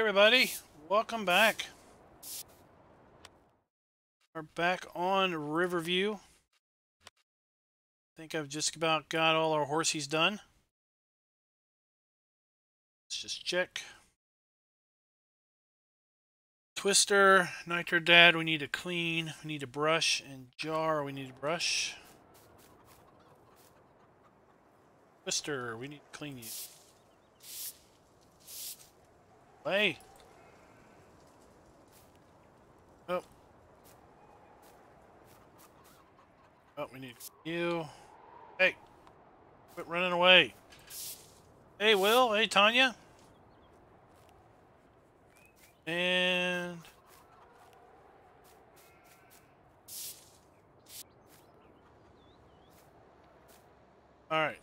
Hey everybody, welcome back. We're back on Riverview. I think I've just about got all our horsies done. Let's just check. Twister, Nitro Dad, we need to clean, we need to brush, and Jar, we need to brush. Twister, we need to clean you. Hey! Oh. Oh, we need you. Hey! Quit running away. Hey, Will. Hey, Tanya. And... Alright.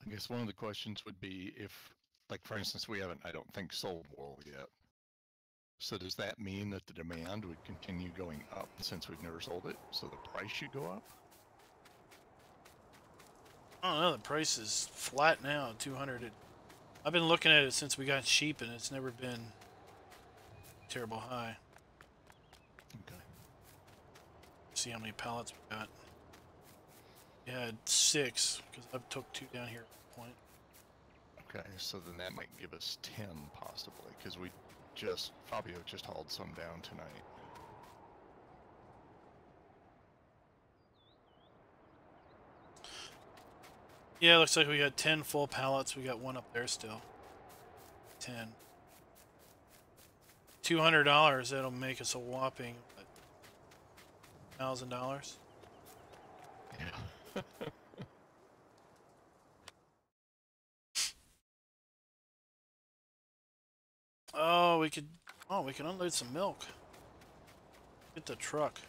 I guess one of the questions would be if, like, for instance, we haven't, I don't think, sold wool yet. So does that mean that the demand would continue going up since we've never sold it? So the price should go up? I don't know, the price is flat now, 200. I've been looking at it since we got sheep, and it's never been terrible high. Okay. See how many pallets we got. We had 6, because I took 2 down here at one point. Okay, so then that might give us 10 possibly, because Fabio just hauled some down tonight. Yeah, it looks like we got 10 full pallets. We got one up there still. 10. $200, that'll make us a whopping $1,000. Yeah. Oh, we could unload some milk. Get the truck.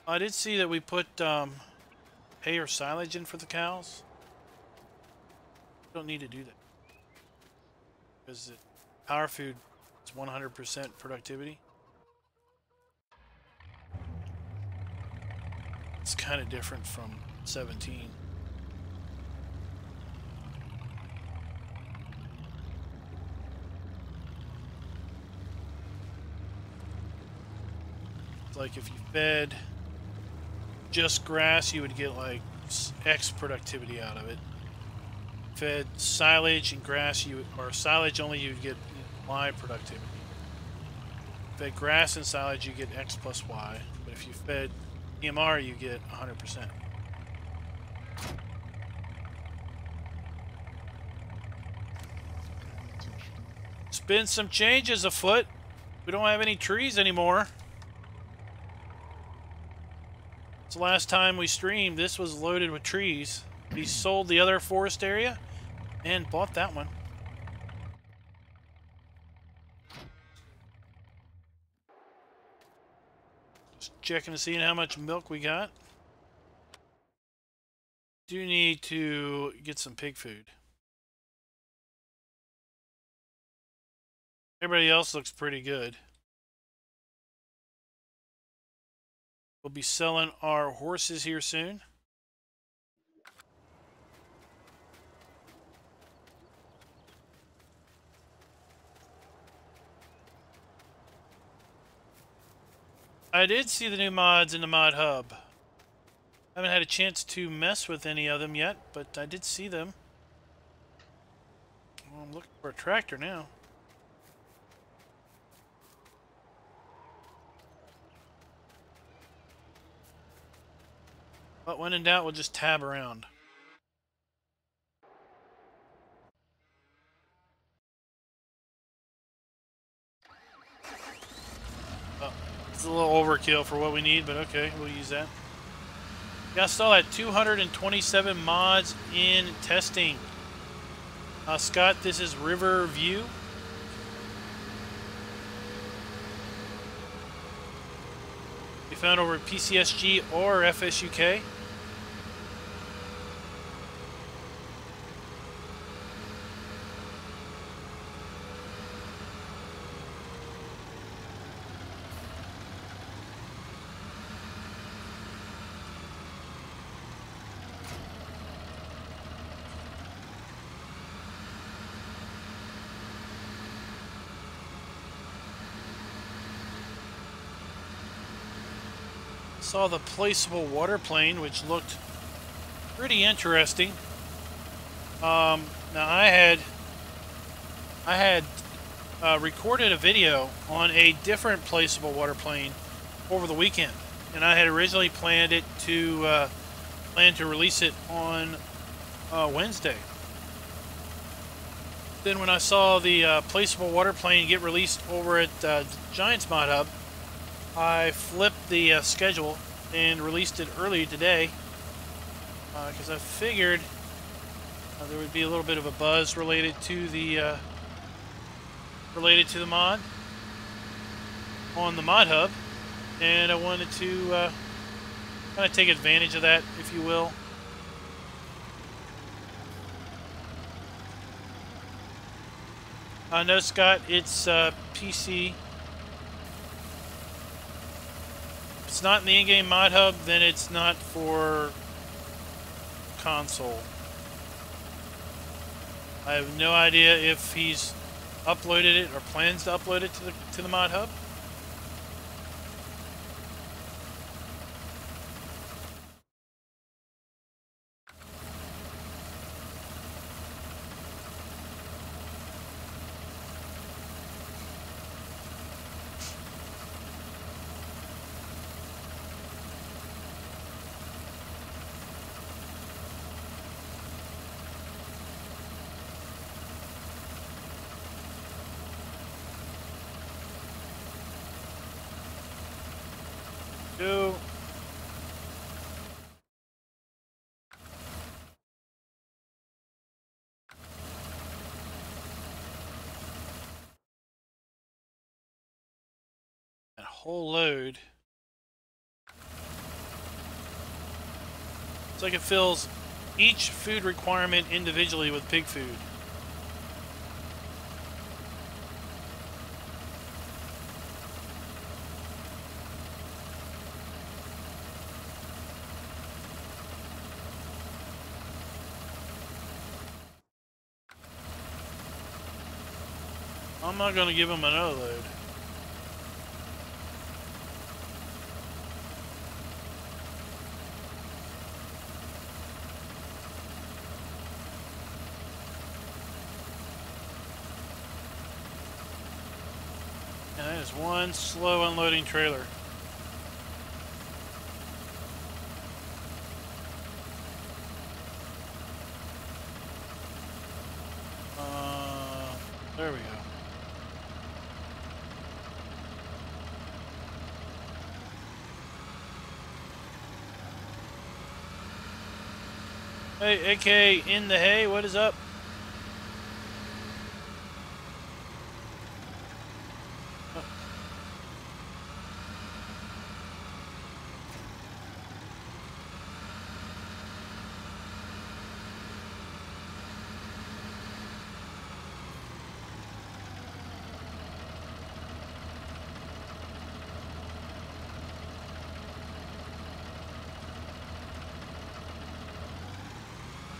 I did see that we put hay or silage in for the cows. We don't need to do that because power food is 100% productivity. It's kind of different from 17. It's like if you fed just grass, you would get like X productivity out of it. Fed silage and grass, or silage only, you would get Y productivity. Fed grass and silage, you get X plus Y. But if you fed EMR, you get 100%. There's been some changes afoot. We don't have any trees anymore. The last time we streamed, this was loaded with trees. We sold the other forest area and bought that one. Just checking to see how much milk we got. Do need to get some pig food. Everybody else looks pretty good. We'll be selling our horses here soon. I did see the new mods in the mod hub. I haven't had a chance to mess with any of them yet, but I did see them. Well, I'm looking for a tractor now. But when in doubt, we'll just tab around. Oh, it's a little overkill for what we need, but okay, we'll use that. Yeah, still at 227 mods in testing. Scott, this is Riverview. We found over PCSG or FSUK. saw the placeable water plane, which looked pretty interesting. Now I had recorded a video on a different placeable water plane over the weekend, and I had originally planned to release it on Wednesday. Then when I saw the placeable water plane get released over at Giants Mod Hub, I flipped the schedule and released it early today because I figured there would be a little bit of a buzz related to the mod on the Mod Hub, and I wanted to kind of take advantage of that, if you will. No, Scott, it's PC. If it's not in the in-game Mod Hub, then it's not for console. I have no idea if he's uploaded it or plans to upload it to the Mod Hub. Go. That whole load. It's like it fills each food requirement individually with pig food. I'm not going to give him another load. And that is one slow unloading trailer. There we go. Hey, AK in the hay, what is up?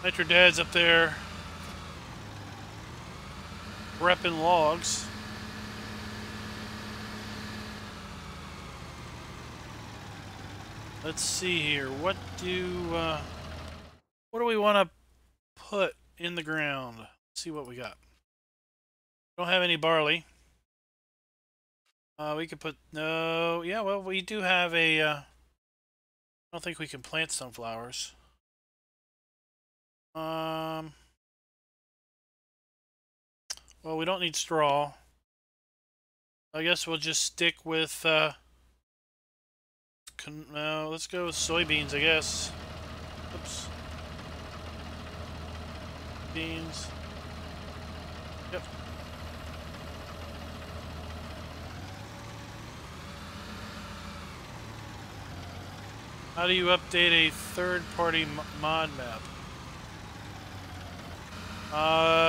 Met your dad's up there repping logs. Let's see here. What do we want to put in the ground? Let's see what we got. Don't have any barley. We could put no. Yeah, well, we do have a. I don't think we can plant sunflowers. Well, we don't need straw. I guess we'll just stick with, no, let's go with soybeans, I guess. Oops. Beans. Yep. How do you update a third-party mod map?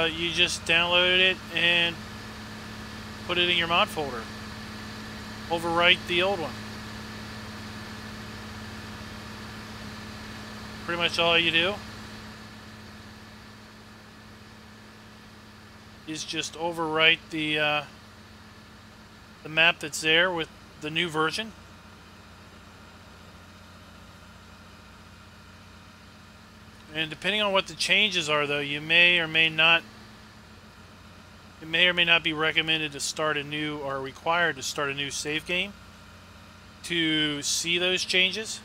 You just downloaded it and put it in your mod folder. Overwrite the old one. Pretty much all you do is just overwrite the map that's there with the new version. And depending on what the changes are, though, you may or may not. It may or may not be recommended to start a new, or required to start a new save game to see those changes.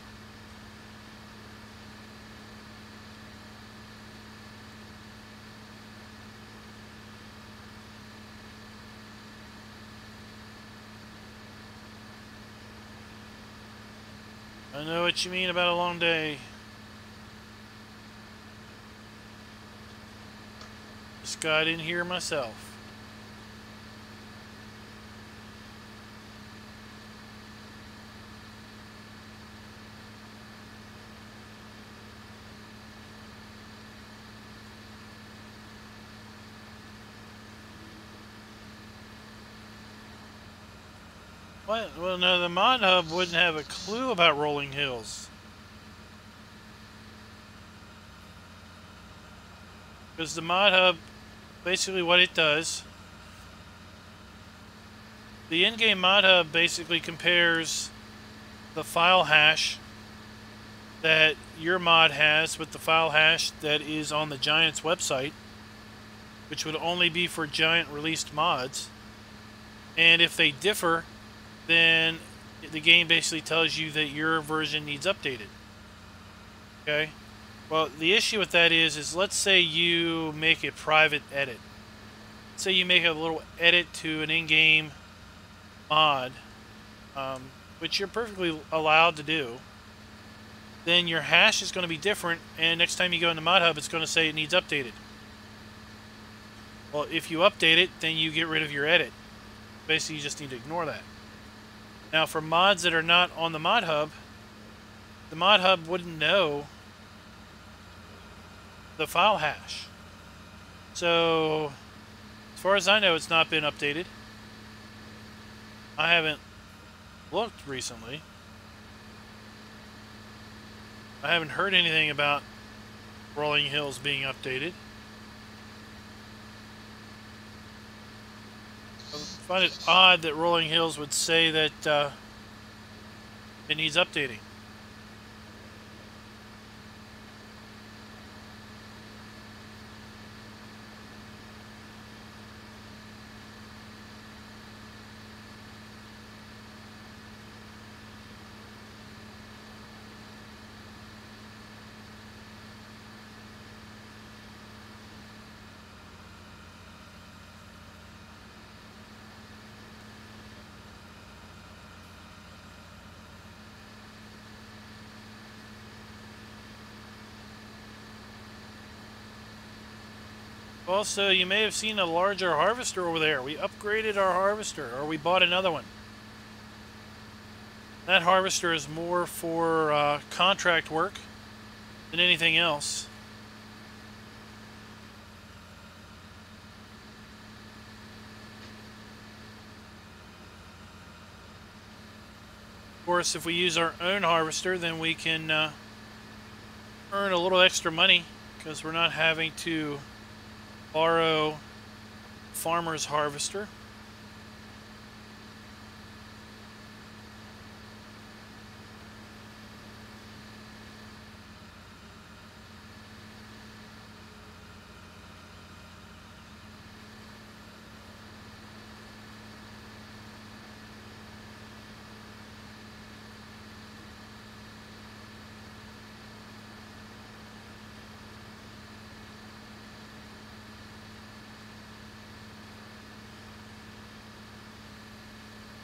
I know what you mean about a long day. Just got in here myself. What? Well, no, the mod hub wouldn't have a clue about rolling hills. Because the mod hub, basically what it does, the in-game mod hub basically compares the file hash that your mod has with the file hash that is on the Giant's website, which would only be for Giant released mods. And if they differ, then the game basically tells you that your version needs updated. Okay? Well, the issue with that is let's say you make a private edit. Say you make a little edit to an in-game mod, which you're perfectly allowed to do. Then your hash is going to be different, and next time you go into Mod Hub, it's going to say it needs updated. Well, if you update it, then you get rid of your edit. Basically, you just need to ignore that. Now, for mods that are not on the Mod Hub wouldn't know the file hash. So, as far as I know, it's not been updated. I haven't looked recently. I haven't heard anything about Rolling Hills being updated. I find it odd that Rolling Hills would say that it needs updating. Also, you may have seen a larger harvester over there. We upgraded our harvester, or we bought another one. That harvester is more for contract work than anything else. Of course, if we use our own harvester, then we can earn a little extra money because we're not having to borrow farmer's harvester.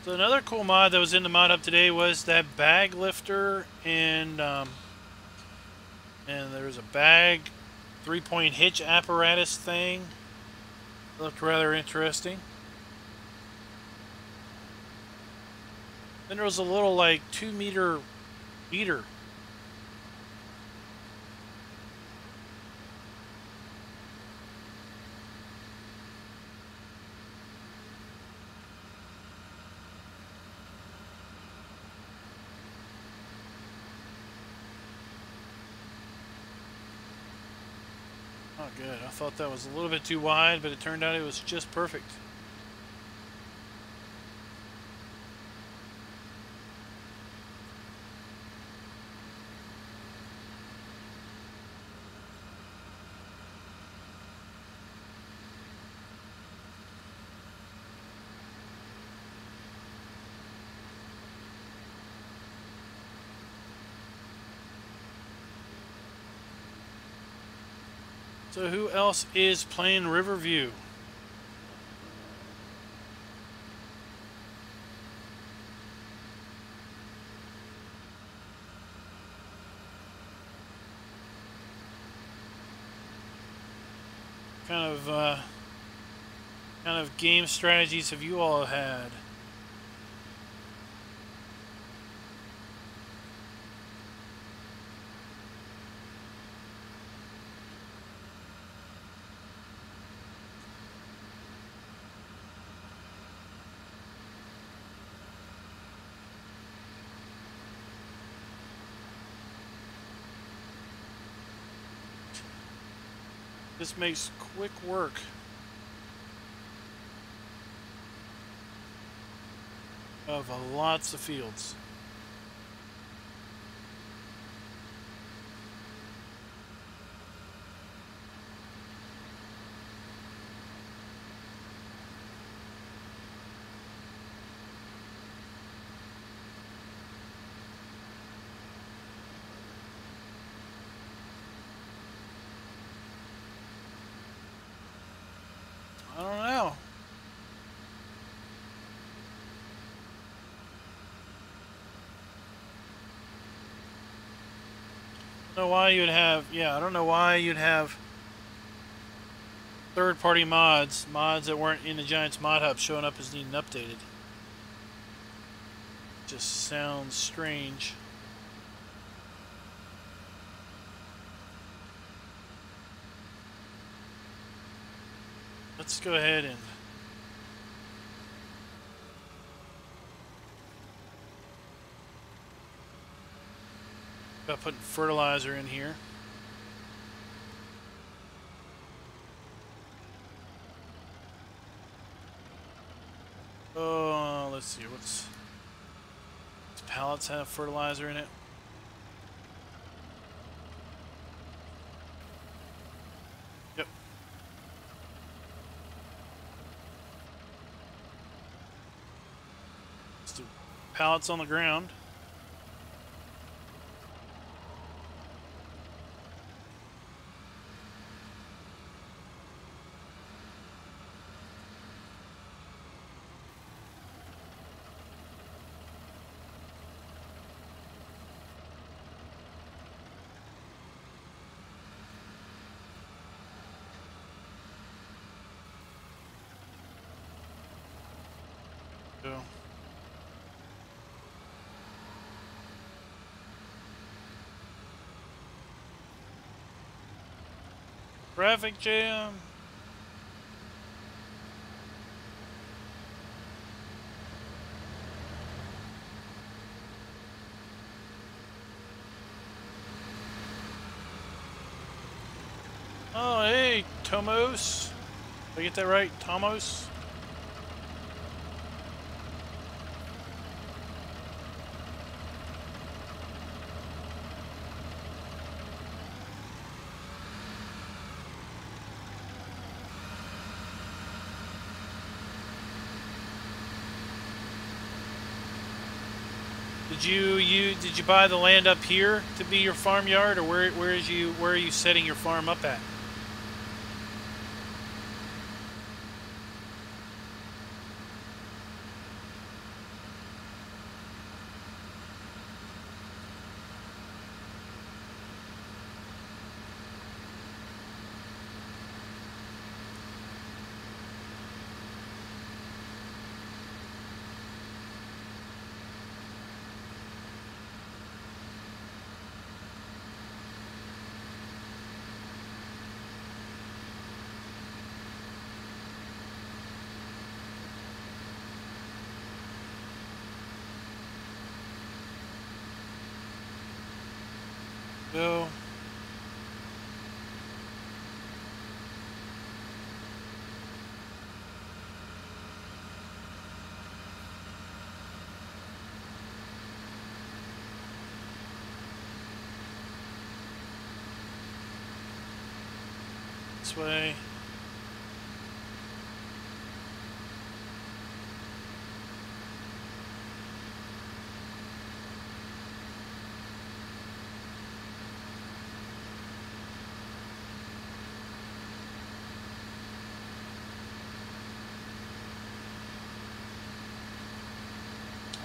So another cool mod that was in the mod hub today was that bag lifter, and there's a bag 3-point hitch apparatus thing. It looked rather interesting. Then there was a little like 2-meter meter. Oh, good. I thought that was a little bit too wide, but it turned out it was just perfect. So who else is playing Riverview? Kind of game strategies have you all had? This makes quick work of lots of fields. I don't know. I don't know why you'd have, I don't know why you'd have third-party mods that weren't in the Giants mod hub showing up as needing updated. Just sounds strange. Let's go ahead and putting fertilizer in here. Oh, let's see. Does pallets have fertilizer in it? Yep. Let's do pallets on the ground. So. Traffic jam. Oh, hey, Tomos. Did I get that right? Tomos? Did you buy the land up here to be your farmyard, or where are you setting your farm up at? Go. This way.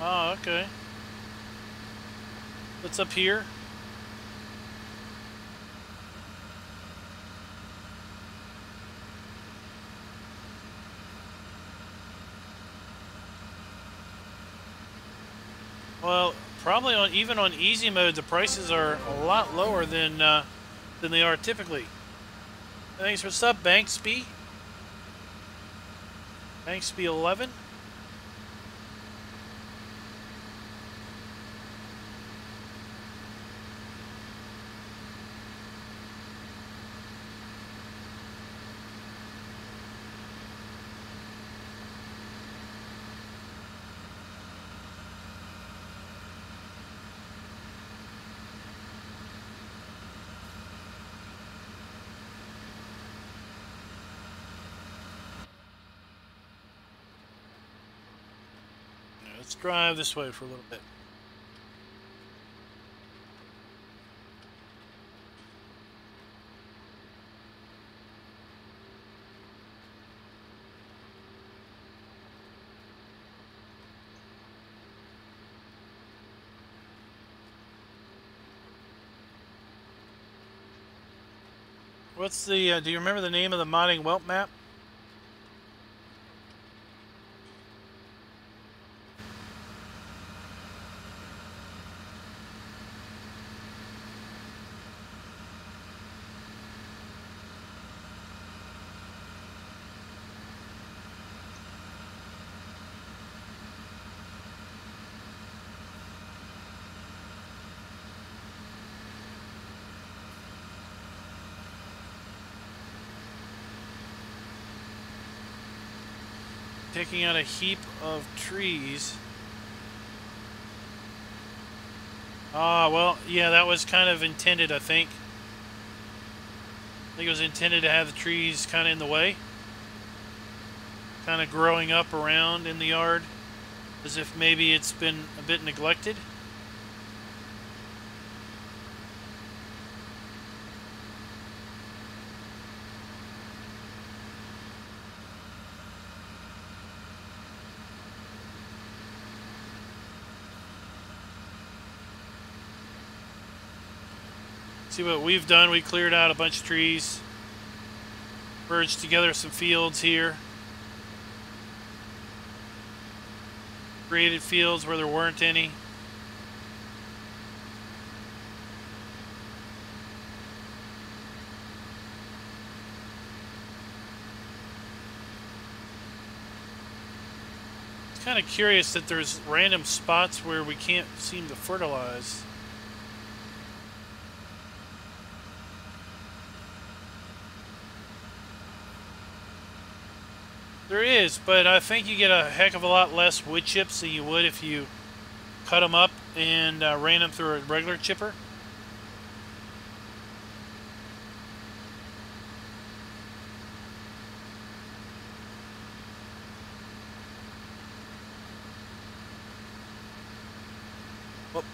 Oh, okay. What's up here? Well, probably on even on easy mode, the prices are a lot lower than they are typically. Thanks. What's up, Banksby? Banksby 11. Let's drive this way for a little bit. What's the, do you remember the name of the modding whelp map? Taking out a heap of trees. Ah, well, yeah, that was kind of intended, I think. I think it was intended to have the trees kind of in the way. Kind of growing up around in the yard, as if maybe it's been a bit neglected. See what we've done. We cleared out a bunch of trees, merged together some fields here, created fields where there weren't any. It's kind of curious that there's random spots where we can't seem to fertilize. There is, but I think you get a heck of a lot less wood chips than you would if you cut them up and ran them through a regular chipper. Whoop.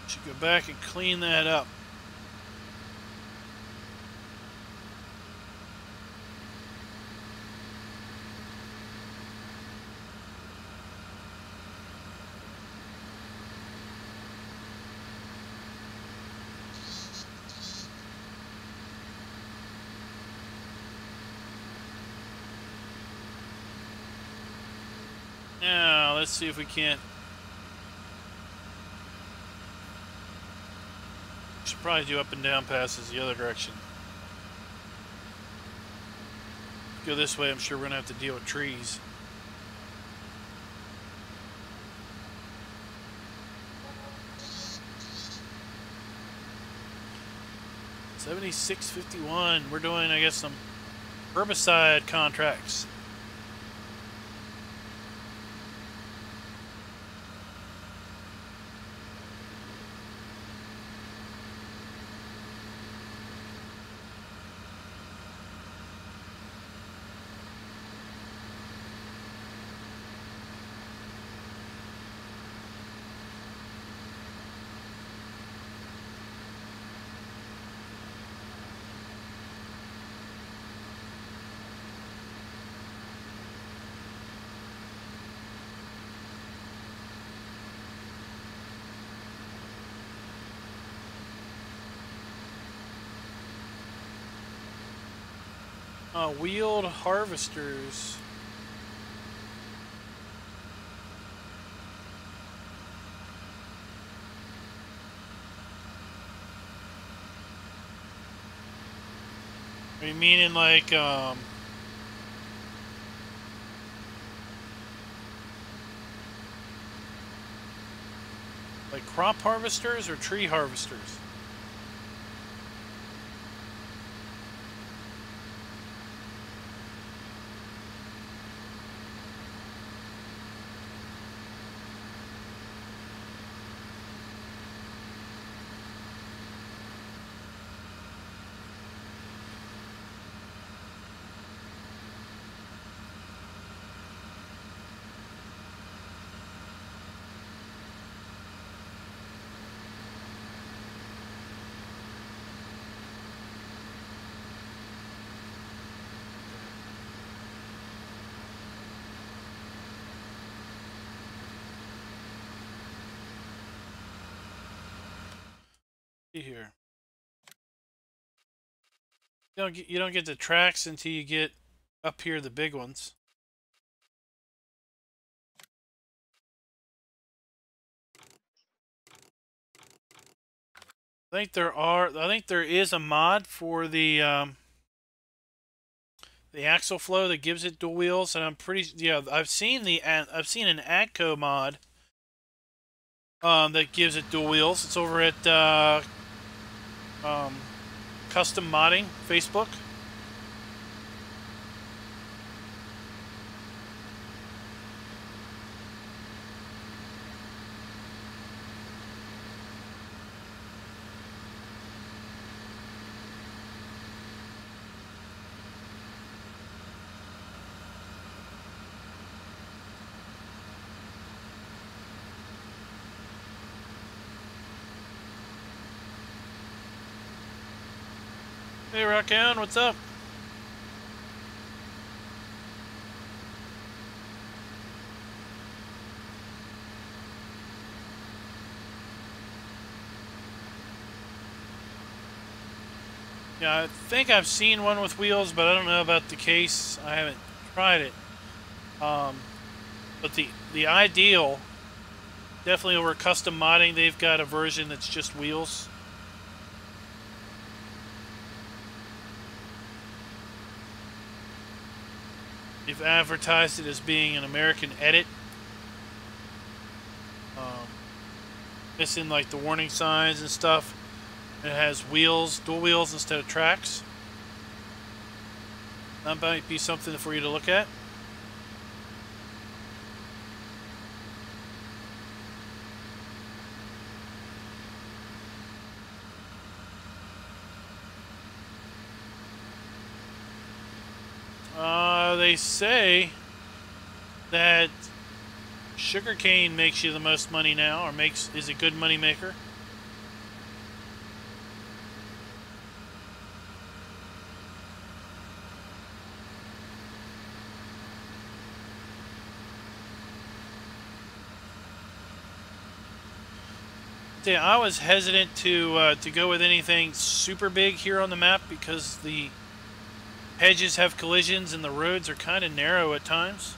Should go back and clean that up. Now, let's see if we can't. Should probably do up and down passes the other direction. Go this way, I'm sure we're gonna have to deal with trees. $76.51. We're doing, I guess, some herbicide contracts. Wheeled harvesters. Are you meaning like crop harvesters or tree harvesters? See here. You don't get the tracks until you get up here, the big ones. I think there is a mod for the axle flow that gives it dual wheels, and I'm pretty I've seen an AGCO mod that gives it dual wheels. It's over at Custom Modding Facebook. Hey, Rockown, what's up? Yeah, I think I've seen one with wheels, but I don't know about the case. I haven't tried it. But the ideal, definitely over Custom Modding, they've got a version that's just wheels. They've advertised it as being an American edit. Missing like the warning signs and stuff. It has wheels, dual wheels instead of tracks. That might be something for you to look at. They say that sugarcane makes you the most money now, or is a good money maker. Yeah, I was hesitant to go with anything super big here on the map because the hedges have collisions and the roads are kind of narrow at times.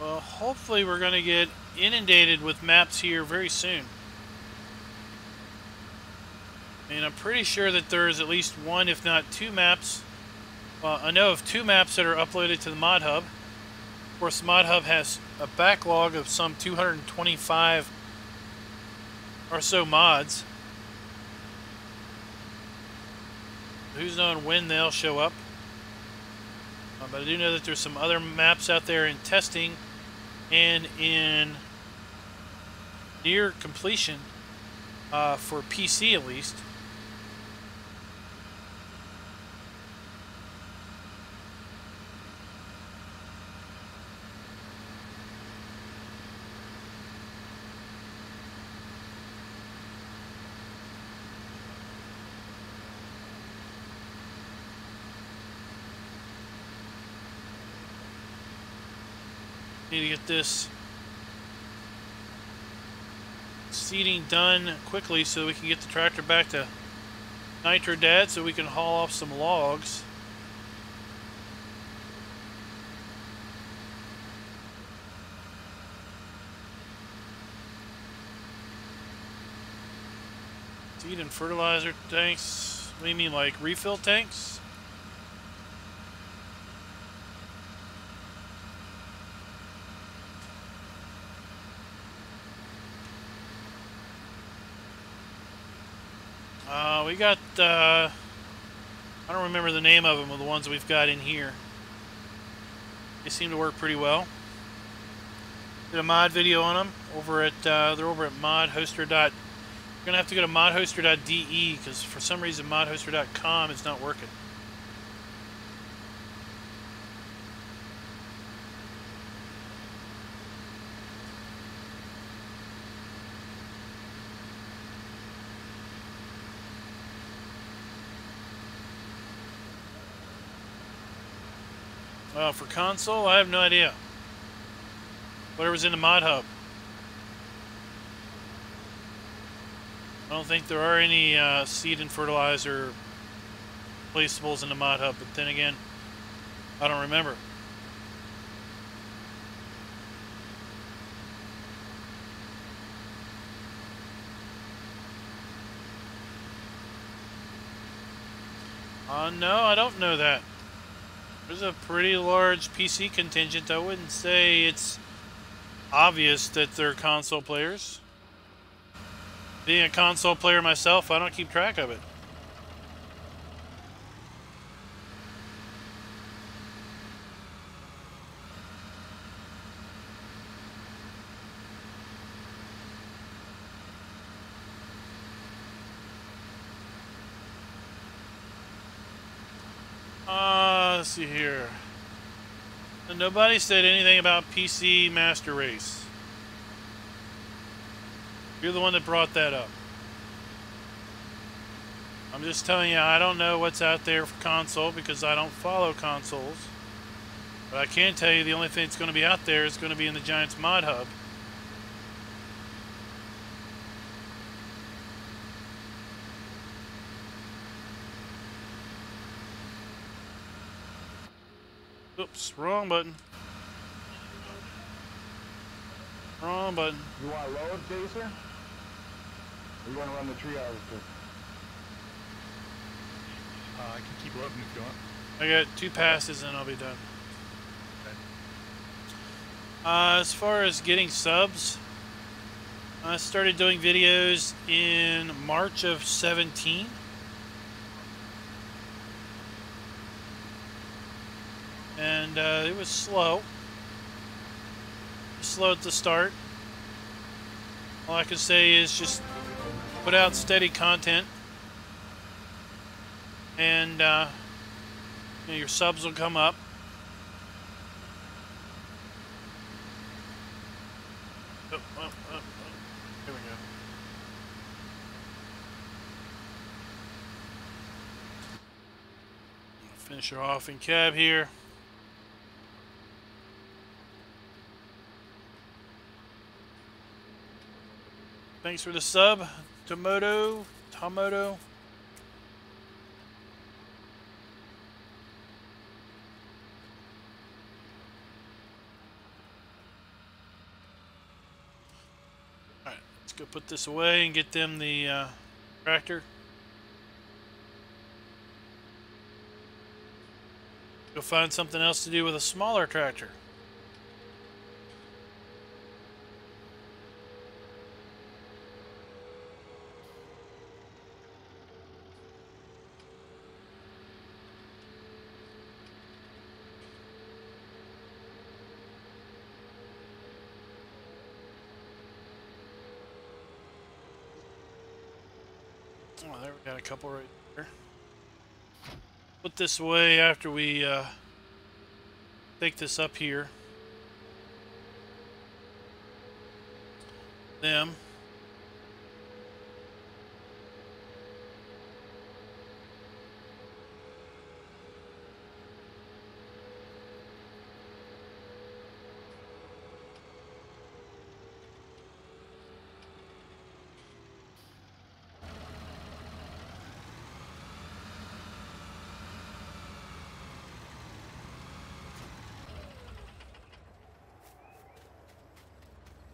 Well, hopefully we're going to get inundated with maps here very soon. And I'm pretty sure that there's at least one, if not two maps. I know of two maps that are uploaded to the Mod Hub. Of course, the Mod Hub has a backlog of some 225 or so mods. who's knowing when they'll show up. But I do know that there's some other maps out there in testing and in near completion for PC at least. Need to get this seeding done quickly so we can get the tractor back to Nitrodad so we can haul off some logs. Seed and fertilizer tanks. What do you mean, like refill tanks? We got, I don't remember the name of them, of the ones we've got in here. They seem to work pretty well. Did a mod video on them over at, they're over at modhoster. You're going to have to go to modhoster.de because for some reason modhoster.com is not working. For console, I have no idea. Whatever's in the mod hub. I don't think there are any seed and fertilizer placeables in the mod hub, but then again, I don't remember. No, I don't know that. There's a pretty large PC contingent. I wouldn't say it's obvious that they're console players. Being a console player myself, I don't keep track of it. Let's see here. And nobody said anything about PC Master Race. You're the one that brought that up. I'm just telling you, I don't know what's out there for console because I don't follow consoles. But I can tell you the only thing that's going to be out there is going to be in the Giants Mod Hub. Oops, wrong button. Wrong button. You want to load, Chaser? Or you want to run the tree harvester? I can keep loading if you want. I got 2 passes and I'll be done. Okay. As far as getting subs, I started doing videos in March of 17. And it was slow. Slow at the start. All I can say is just put out steady content. And you know, your subs will come up. Oh, oh, oh, oh. Here we go. Finish her off in cab here. Thanks for the sub, Tomoto. Alright, let's go put this away and get them the tractor. Go find something else to do with a smaller tractor. Oh, there we got a couple right there. Put this away after we take this up here. Them.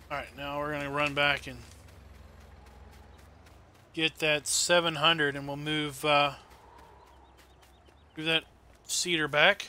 Alright, now we're going to run back and get that 700 and we'll move that cedar back.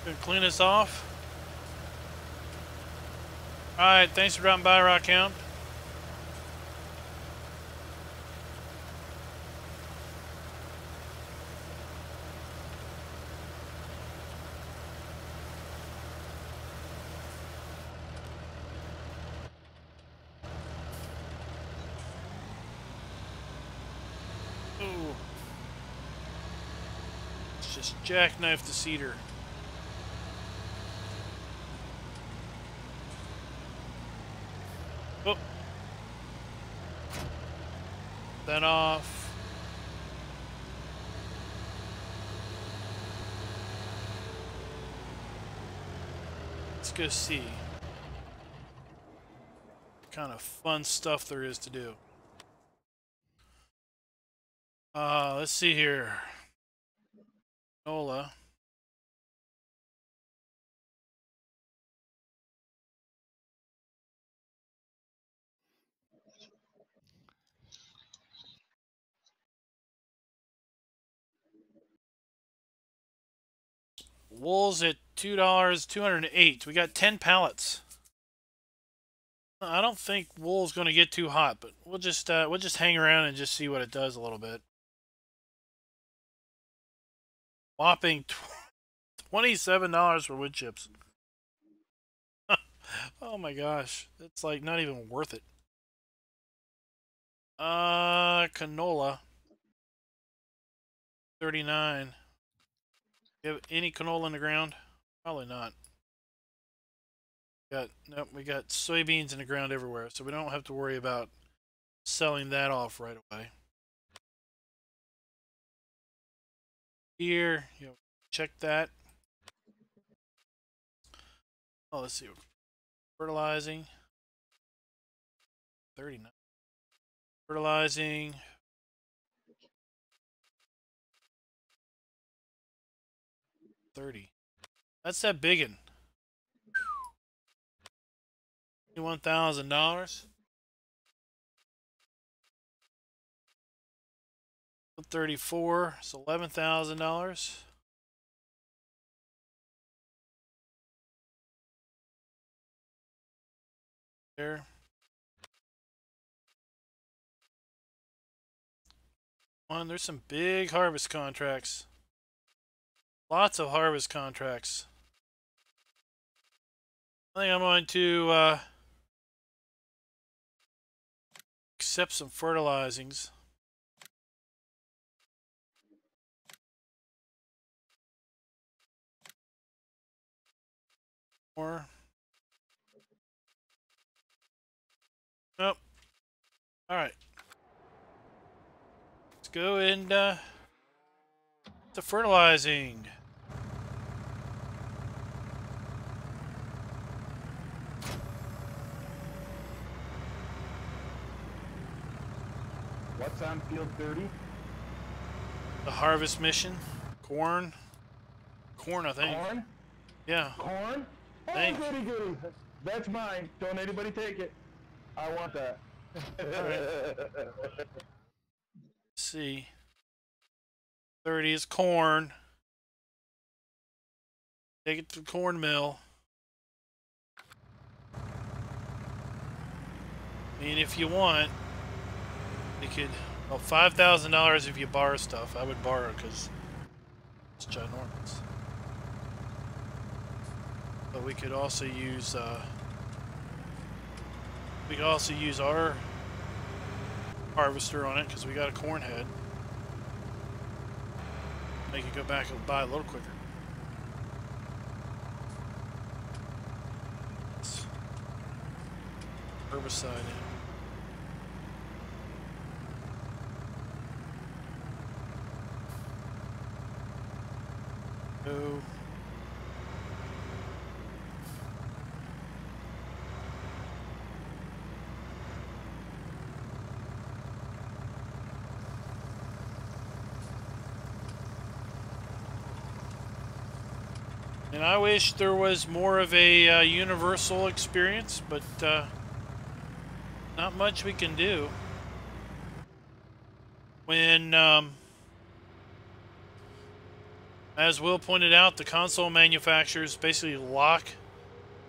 Gonna clean this off. Alright, thanks for dropping by, Rockhound. Ooh. Let's just jackknife the cedar. Oh. That off. Let's go see what kind of fun stuff there is to do. Let's see here. Nola. Wool's at $2, 208. We got 10 pallets. I don't think wool's going to get too hot, but we'll just hang around and just see what it does a little bit. Whopping $27 for wood chips. Oh my gosh, it's like not even worth it. Canola. 39. You have any canola in the ground? Probably not. Nope, we got soybeans in the ground everywhere, so we don't have to worry about selling that off right away. Here, check that. Oh, let's see. Fertilizing. 39. Fertilizing. $30. That's that biggin. $21,000. 34. It's $11,000. There. There's some big harvest contracts. Lots of harvest contracts. I think I'm going to accept some fertilizings. More. Nope. Alright. Let's go and to fertilizing. on field 30? The harvest mission, corn, I think. Corn? Yeah. Corn? Oh, Thanks. goody goody. That's mine. Don't anybody take it. I want that. Let's see. 30 is corn. Take it to the corn mill. I mean, if you want, you could. Well, $5,000 if you borrow stuff. I would borrow because it's ginormous. But we could also use. We could also use our harvester on it because we got a corn head. Make it go back and buy a little quicker. Herbicide in. Go. And I wish there was more of a universal experience, but not much we can do. When, as Will pointed out, the console manufacturers basically lock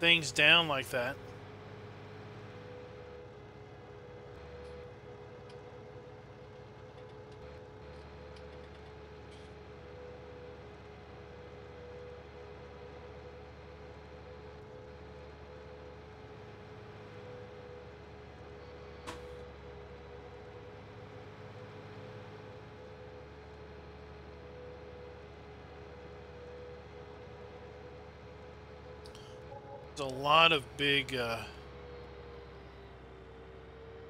things down like that. There's a lot of big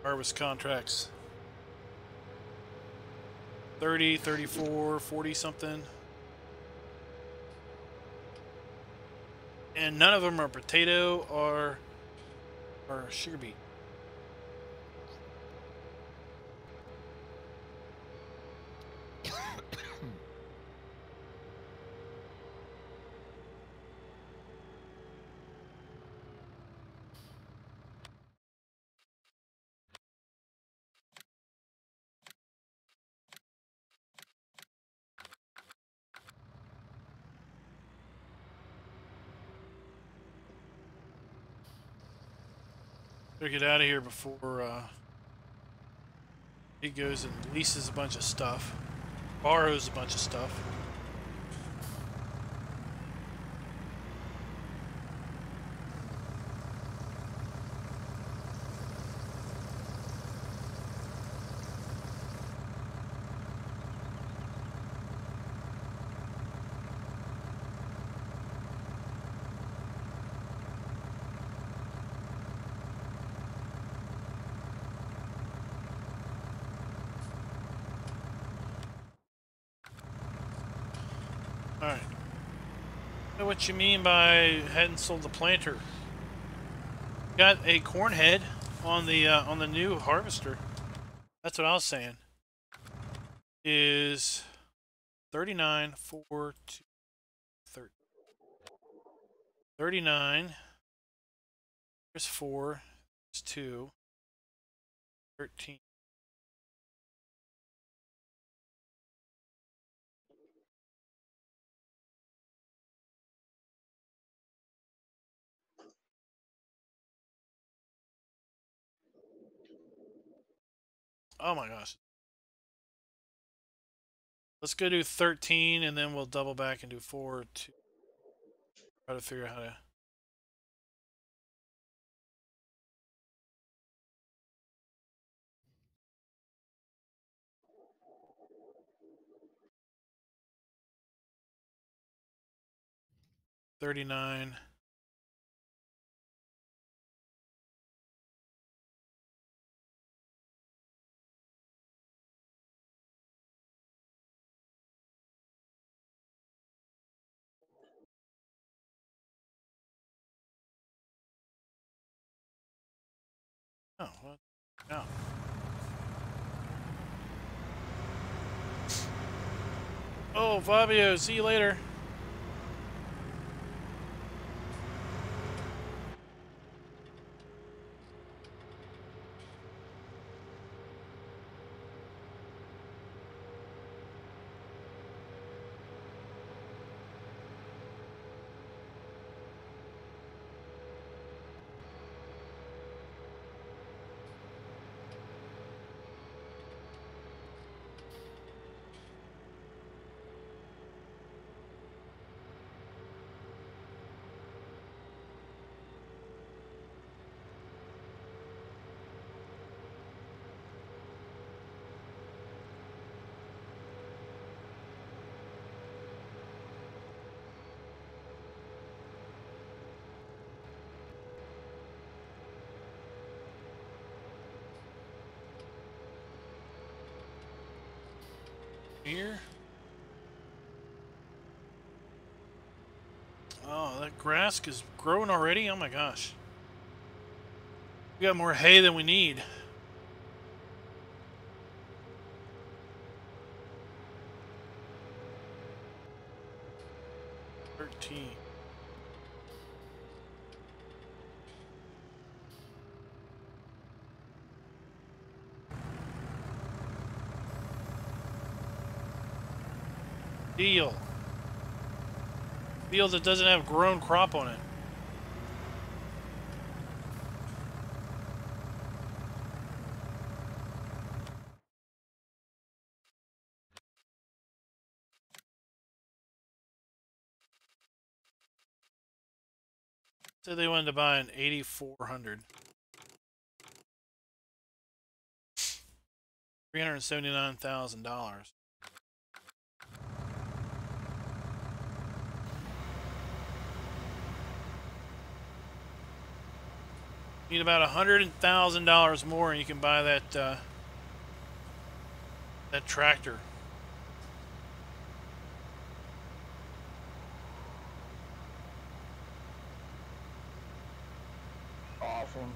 harvest contracts. 30, 34, 40 something. And none of them are potato or sugar beet. Better get out of here before he goes and leases a bunch of stuff, borrows a bunch of stuff. Alright. Know what you mean by hadn't sold the planter. Got a corn head on the new harvester. That's what I was saying. Is 39, 4, 2, 30. 39. There's 4. There's 2. 13. Oh my gosh. Let's go do 13 and then we'll double back and do 4, 2. Try to figure out how to. $39. Oh, what? No. Oh, Fabio, see you later. Here. Oh, that grass is growing already? Oh my gosh. We got more hay than we need. Deal. Field that doesn't have grown crop on it. So they wanted to buy an 8,400. $379,000. Need about $100,000 more, and you can buy that that tractor. Awesome.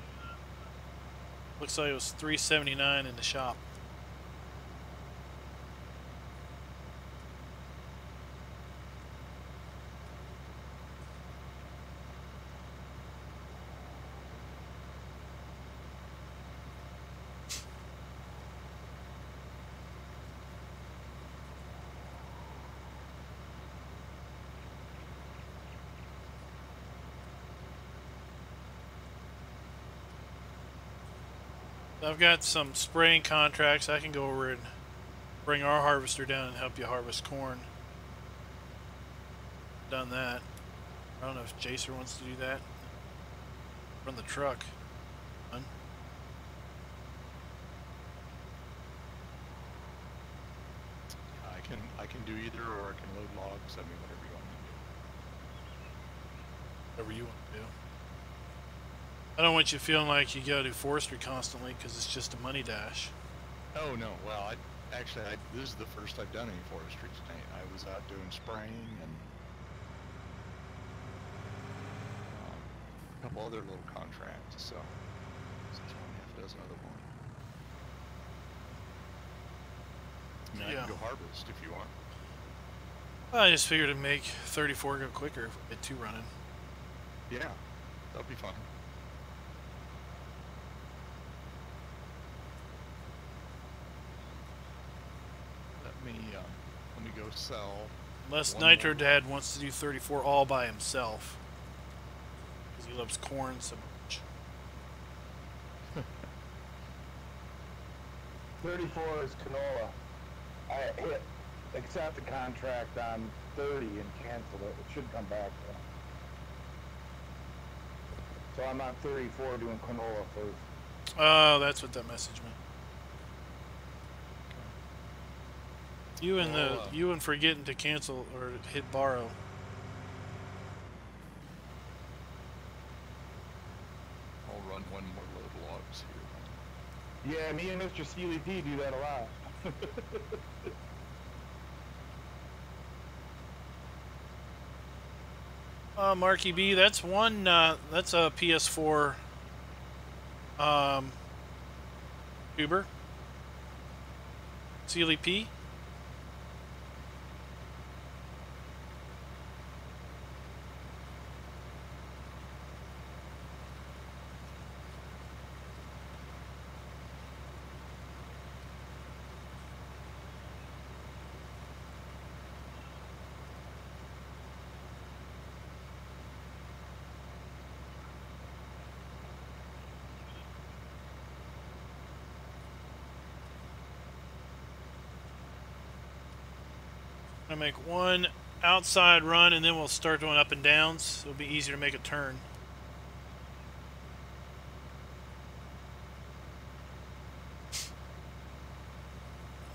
Looks like it was $379 in the shop. I've got some spraying contracts. I can go over and bring our harvester down and help you harvest corn. Done that. I don't know if Jacer wants to do that. Run the truck. Fun. I can do either, or I can load logs. I mean, whatever you want me to do. Whatever you want to do. I don't want you feeling like you gotta do forestry constantly because it's just a money dash. Oh no, well, this is the first I've done any forestry tonight. I was out doing spraying and a couple other little contracts, so it's only half a dozen other one. I mean, I can go harvest if you want. Well, I just figured it'd make 34 go quicker if we get two running. Yeah, that'll be fun. Let me go sell. Unless Nitro Dad wants to do 34 all by himself. Because he loves corn so much. 34 is canola. I hit accept the contract on 30 and canceled it. It should come back though. So I'm on 34 doing canola first. Oh, that's what that message meant. You and forgetting to cancel or hit borrow. I'll run one more load of logs here. Yeah, me and Mr. Steely P do that a lot. Marky B, that's one. That's a PS4 tuber. Sealy P. I make one outside run and then we'll start doing up and downs. It'll be easier to make a turn.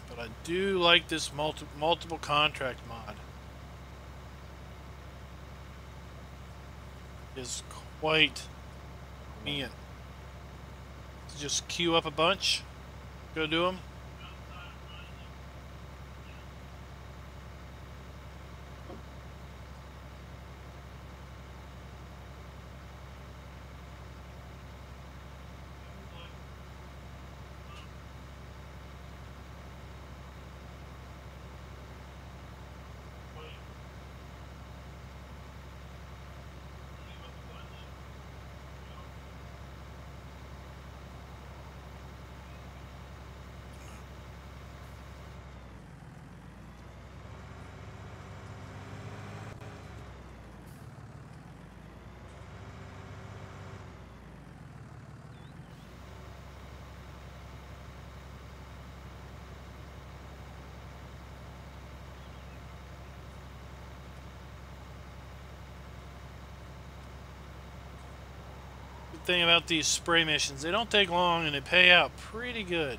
But I do like this multiple contract mod. It's quite convenient. Just queue up a bunch, go do them. Thing about these spray missions, they don't take long and they pay out pretty good.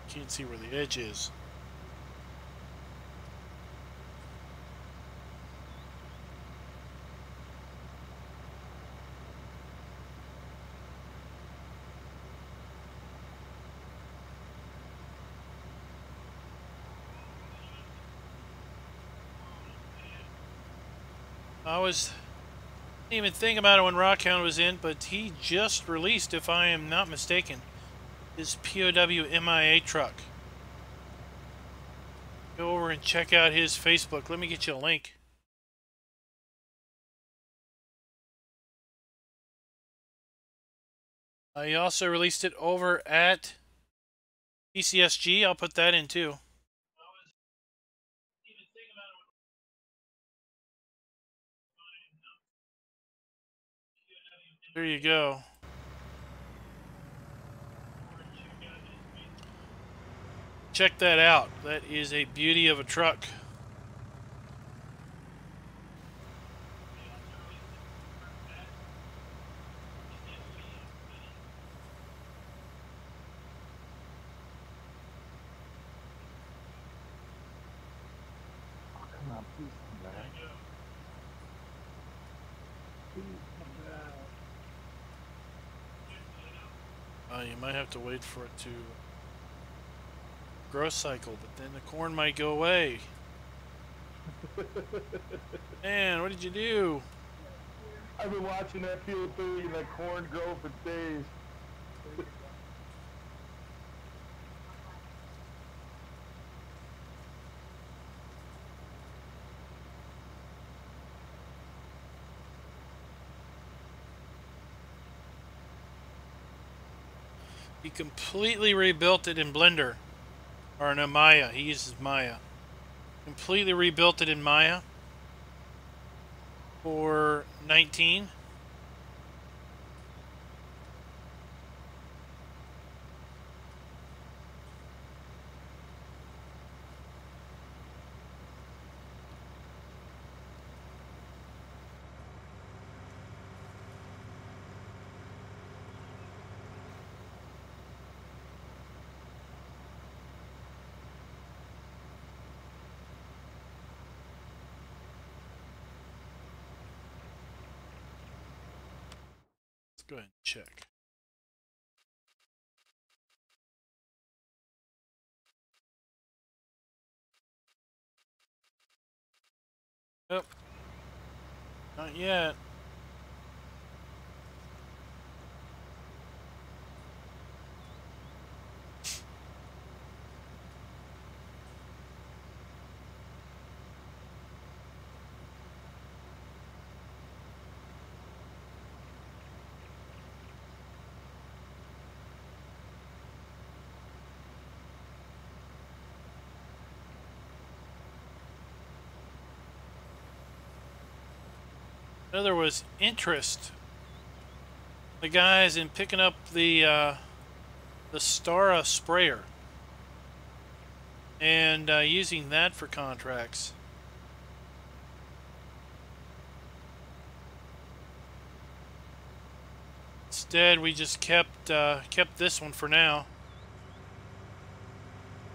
Can't see where the edge is. Didn't even think about it when Rockhound was in, but he just released, if I am not mistaken, his POW MIA truck. Go over and check out his Facebook. Let me get you a link. He also released it over at PCSG. I'll put that in too. There you go. Check that out. That is a beauty of a truck. Oh, come on, please come back. Please come back. You might have to wait for it to growth cycle, but then the corn might go away. Man, what did you do? I've been watching that field 30 and that corn grow for days. He completely rebuilt it in Blender. Or no, Maya. He uses Maya. Completely rebuilt it in Maya for 19. Go ahead and check. Nope. Not yet. There was interest. The guys in picking up the Stara sprayer. and using that for contracts. Instead, we just kept this one for now.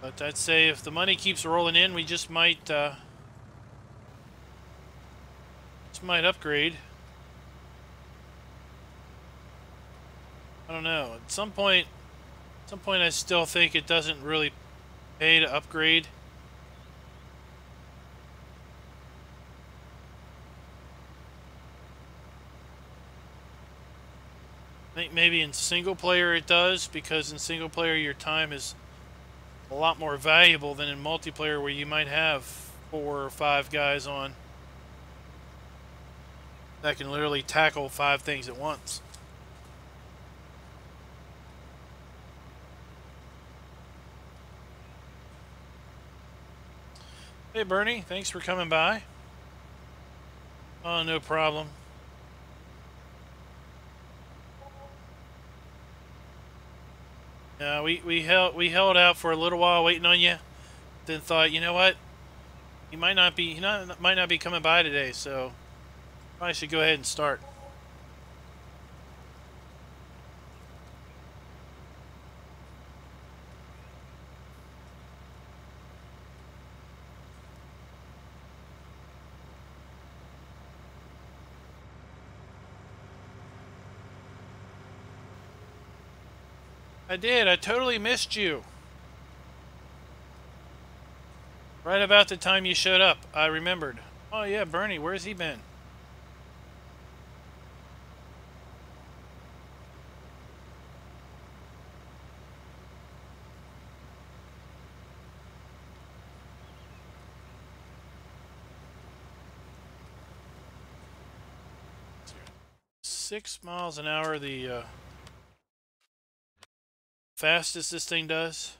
But I'd say if the money keeps rolling in, we just might upgrade. I don't know. At some point, I still think it doesn't really pay to upgrade. I think maybe in single player it does, because in single player your time is a lot more valuable than in multiplayer, where you might have 4 or 5 guys on that can literally tackle 5 things at once. Hey Bernie, thanks for coming by. Oh, no problem. We held out for a little while waiting on you. Then thought, you know what? He might not be coming by today, so probably should go ahead and start. I did. I totally missed you. Right about the time you showed up, I remembered. Oh yeah, Bernie, where's he been? $6 mph, the fastest this thing does.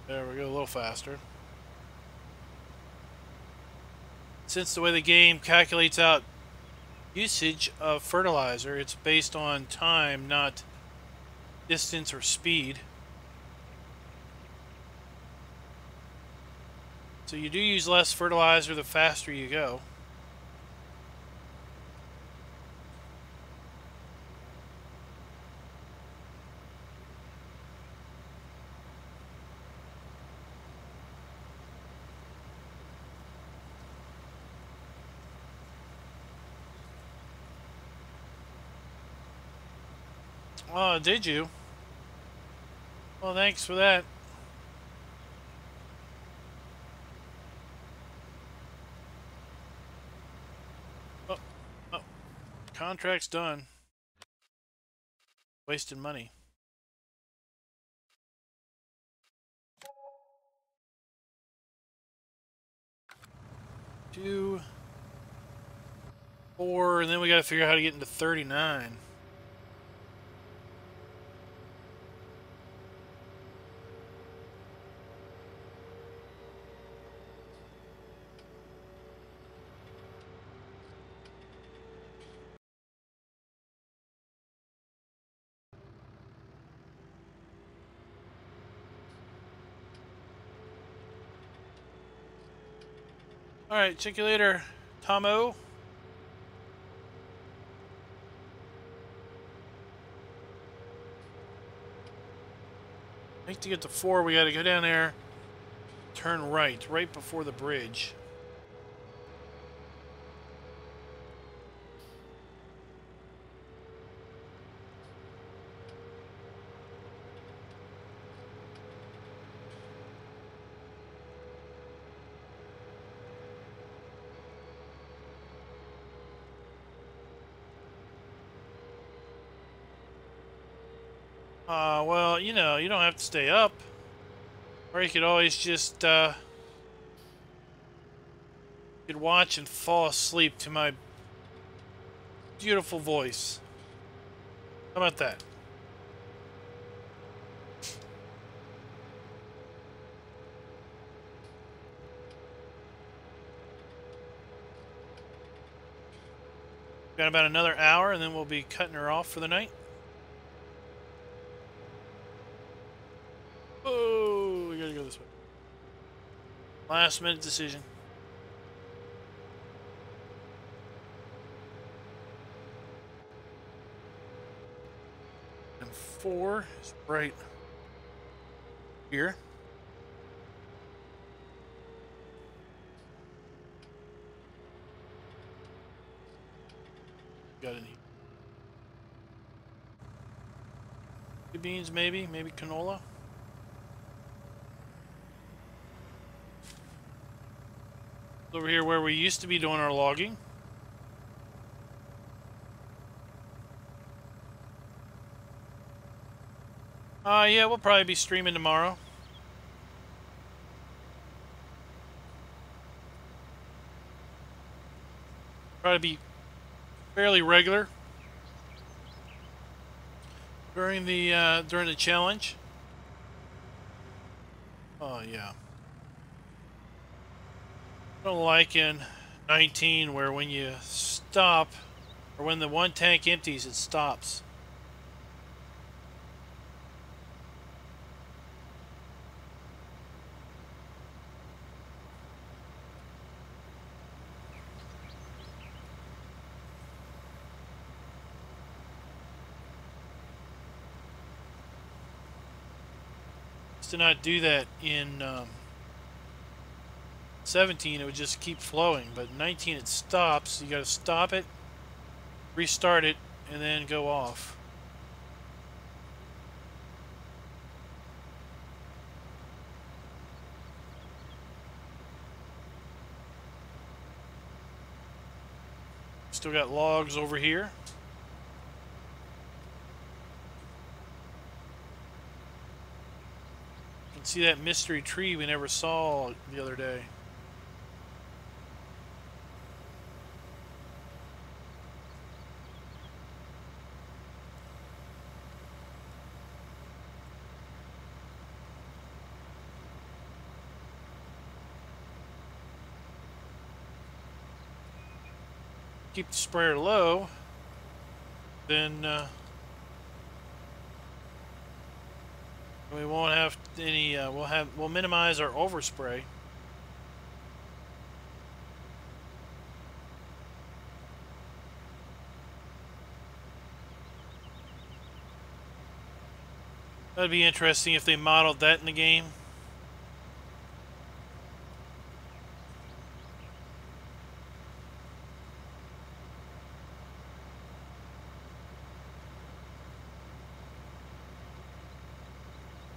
There we go, a little faster. Since the way the game calculates out usage of fertilizer, it's based on time, not distance or speed. So you do use less fertilizer the faster you go. Oh, did you? Well, thanks for that. Oh, contract's done. Wasting money. 2, 4, and then we got to figure out how to get into 39. Alright, check you later, Tomo. I think to get to 4, we gotta go down there, turn right before the bridge. Well, you know, you don't have to stay up. Or you could always just, you could watch and fall asleep to my beautiful voice. How about that? Got about another hour, and then we'll be cutting her off for the night. Oh, we gotta go this way. Last minute decision. And 4 is right here. Got any beans? Maybe canola. Over here where we used to be doing our logging. Yeah, we'll probably be streaming tomorrow. Probably be fairly regular during the challenge. Oh yeah. I don't like in 19 where when you stop, or when the one tank empties, it stops. To not do that in 17, it would just keep flowing, but 19 it stops. You got to stop it, restart it, and then go off. Still got logs over here. You can see that mystery tree we never saw the other day. Keep the sprayer low, then we won't have any. We'll minimize our overspray. That'd be interesting if they modeled that in the game.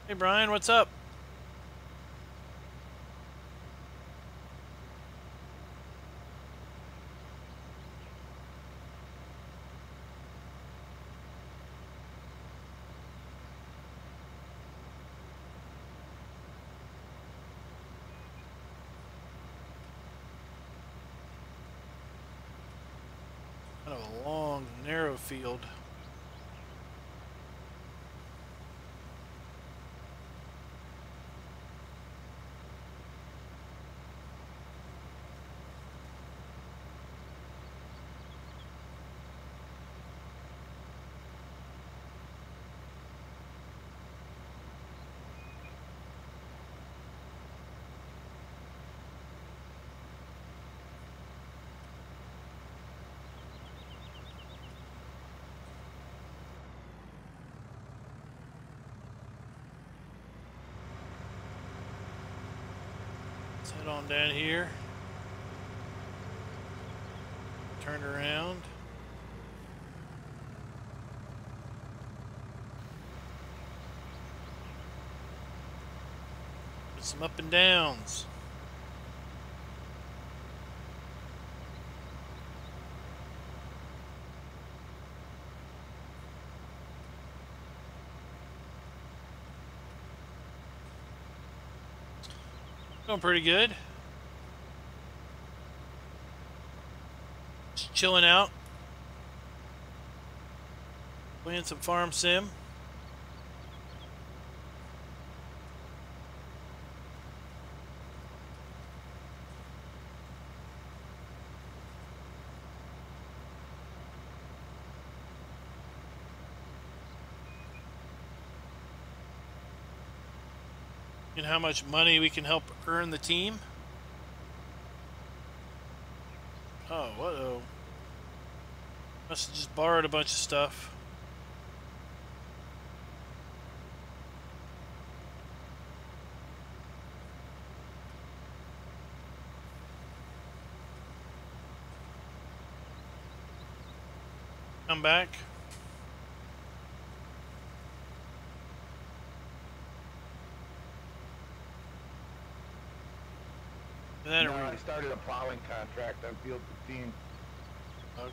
Hey Brian, what's up? Kind of a long, narrow field. Let's head on down here. Turn around. Get some up and downs. Going pretty good. Just chilling out. Playing some farm sim. And how much money we can help earn the team. Oh, whoa. Must have just borrowed a bunch of stuff. Come back. And then No, I started a plowing contract on Field 15. okay.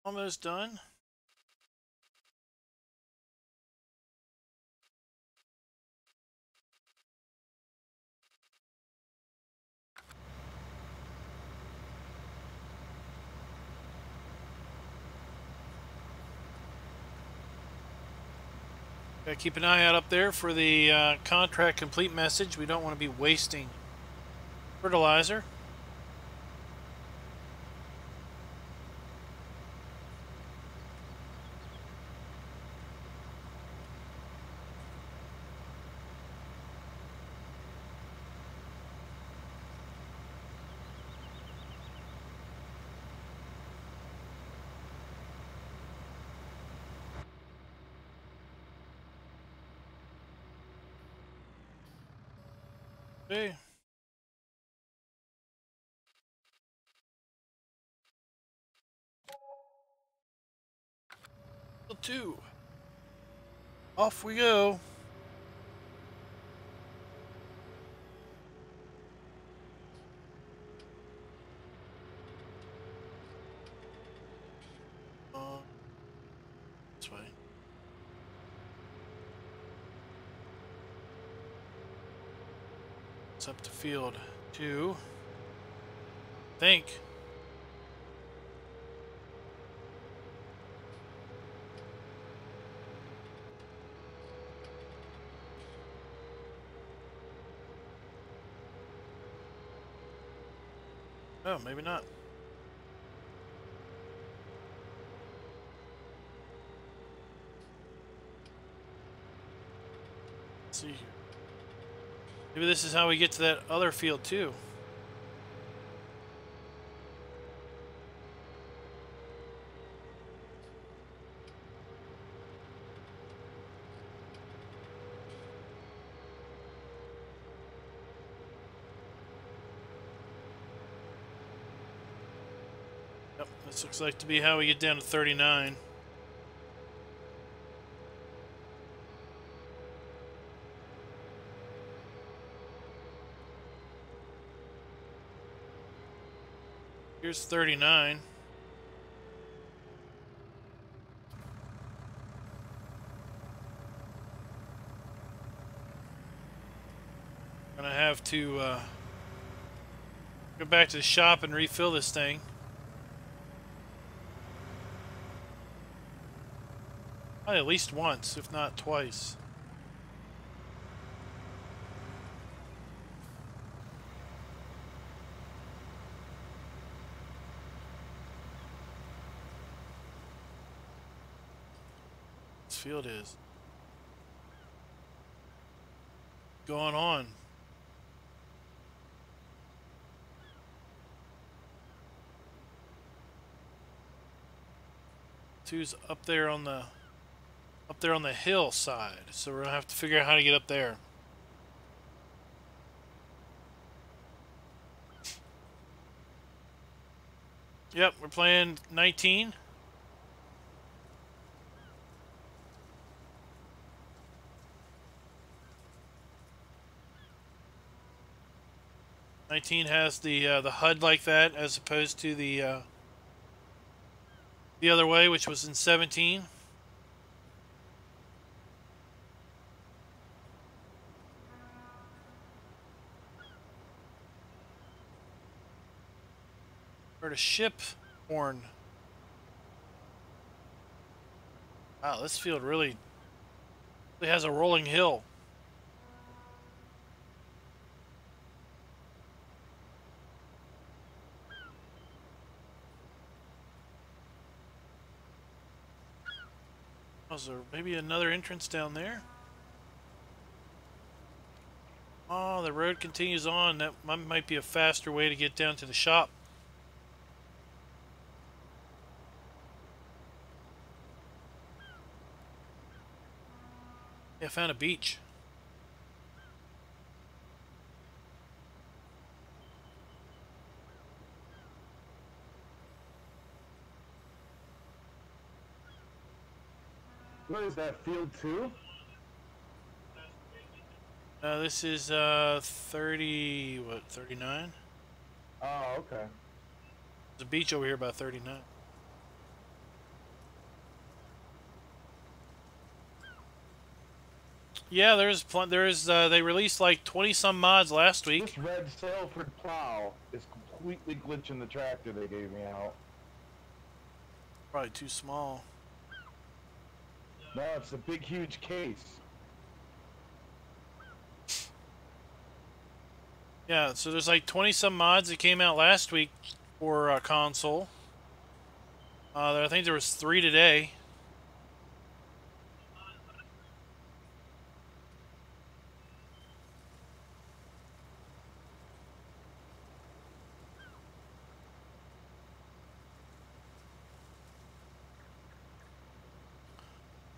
Almost done. Gotta keep an eye out up there for the contract complete message. We don't want to be wasting fertilizer. Okay. Two. Off we go. This way. It's up to field 2. Think. Oh, maybe not. Let's see here. Maybe this is how we get to that other field too. Yep, this looks like to be how we get down to 39. Here's 39. Gonna have to go back to the shop and refill this thing. Probably at least once, if not twice. This field is going on. Two's up there on the hillside, so we're gonna have to figure out how to get up there. Yep, we're playing 19. Has the HUD like that, as opposed to the other way, which was in 17. Heard a ship horn. Wow, this field really It has a rolling hill. Was there maybe another entrance down there? Oh, the road continues on. That might be a faster way to get down to the shop. Yeah, I found a beach. What is that, field 2? This is 30, what, 39? Oh, okay. There's a beach over here by 39. Yeah, they released like 20 some mods last week. This red Salford plow is completely glitching the tractor they gave me out. Probably too small. No, it's a big, huge case. Yeah, so there's like 20 some mods that came out last week for console. I think there was 3 today.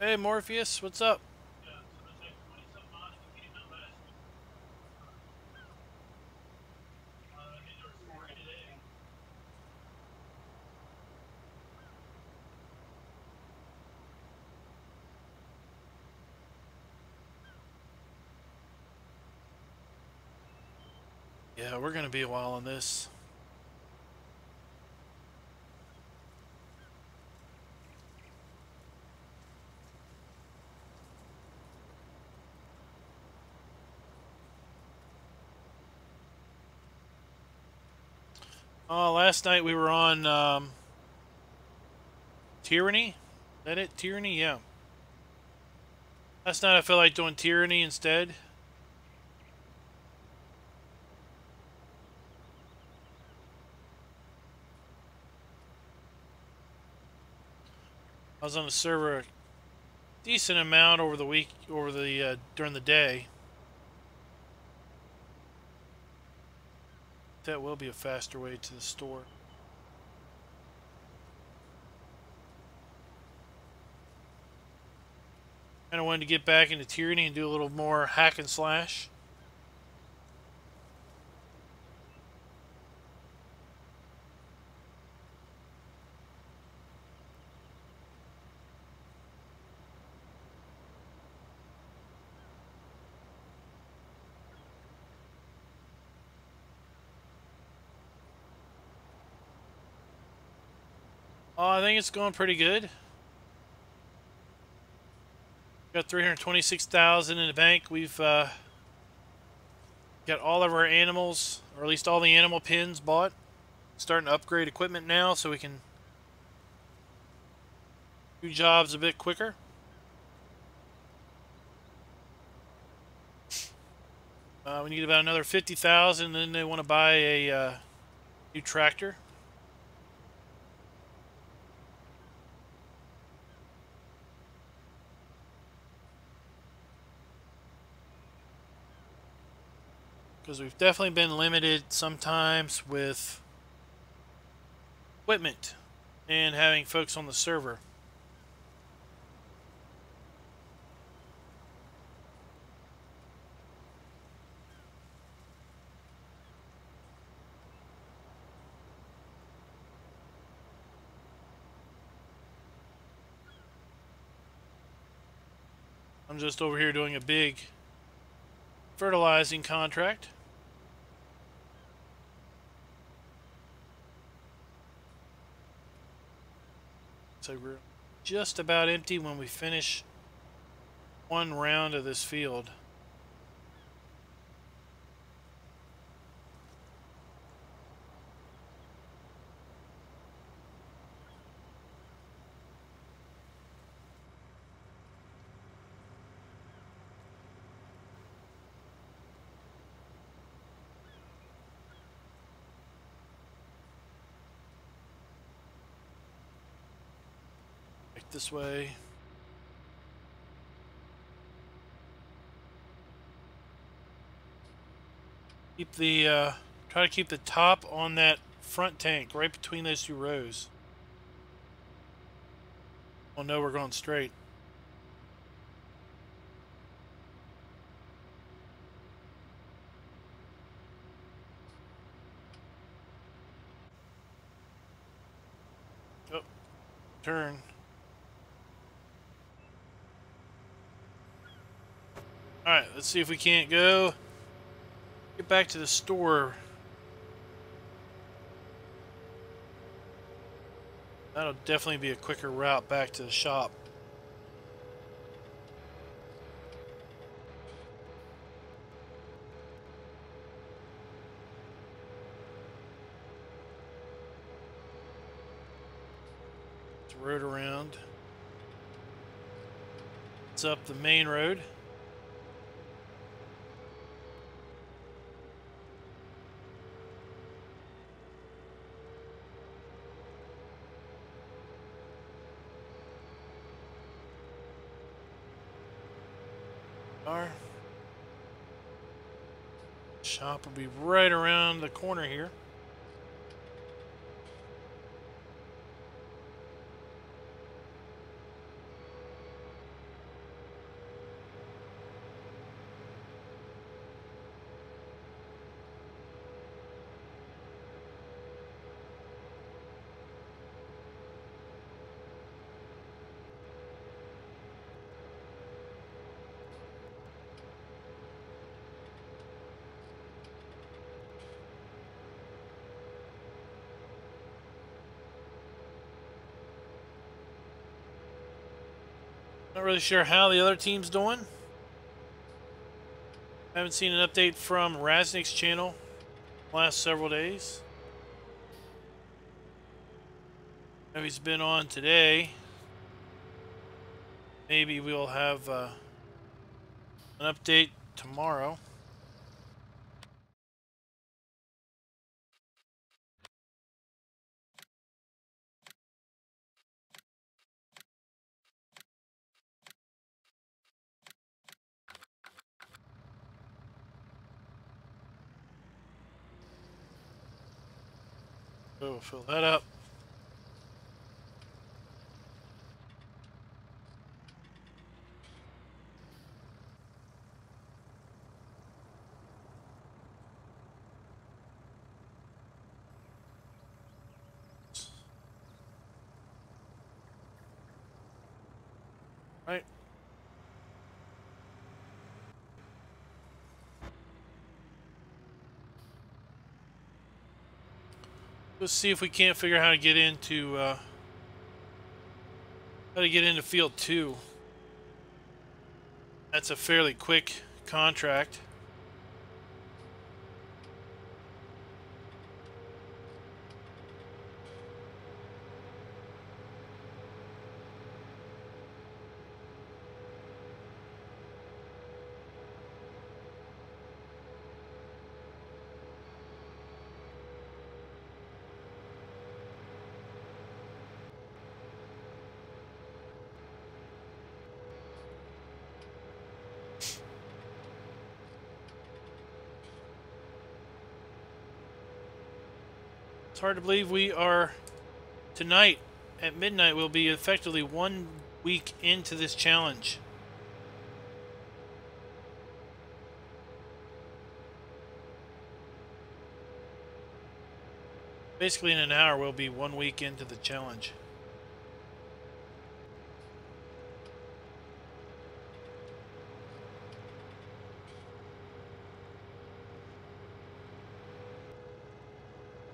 Hey Morpheus, what's up? Yeah, we're gonna be a while on this. Last night we were on Tyranny. Is that it? Tyranny? Yeah. Last night I felt like doing Tyranny instead. I was on the server a decent amount over the week, during the day. That will be a faster way to the store. Kind of wanted to get back into Tyranny and do a little more hack and slash. I think it's going pretty good. Got 326,000 in the bank. We've got all of our animals, or at least all the animal pins bought. Starting to upgrade equipment now so we can do jobs a bit quicker. We need about another 50,000, then they want to buy a new tractor. Because we've definitely been limited sometimes with equipment and having folks on the server. I'm just over here doing a big fertilizing contract. So we're just about empty when we finish one round of this field. this way. Keep the try to keep the top on that front tank, right between those two rows. Oh no, we're going straight. Oh, turn. Alright, let's see if we can't go. Get back to the store. That'll definitely be a quicker route back to the shop. It's road around. It's up the main road. Our shop will be right around the corner here. Not really sure how the other team's doing. I haven't seen an update from Raznik's channel the last several days. I know he's been on today. Maybe we'll have an update tomorrow. So fill that up. Right. Let's see if we can't figure out how to get into field 2. That's a fairly quick contract. It's hard to believe we are, tonight at midnight, we'll be effectively 1 week into this challenge. Basically in an hour we'll be 1 week into the challenge.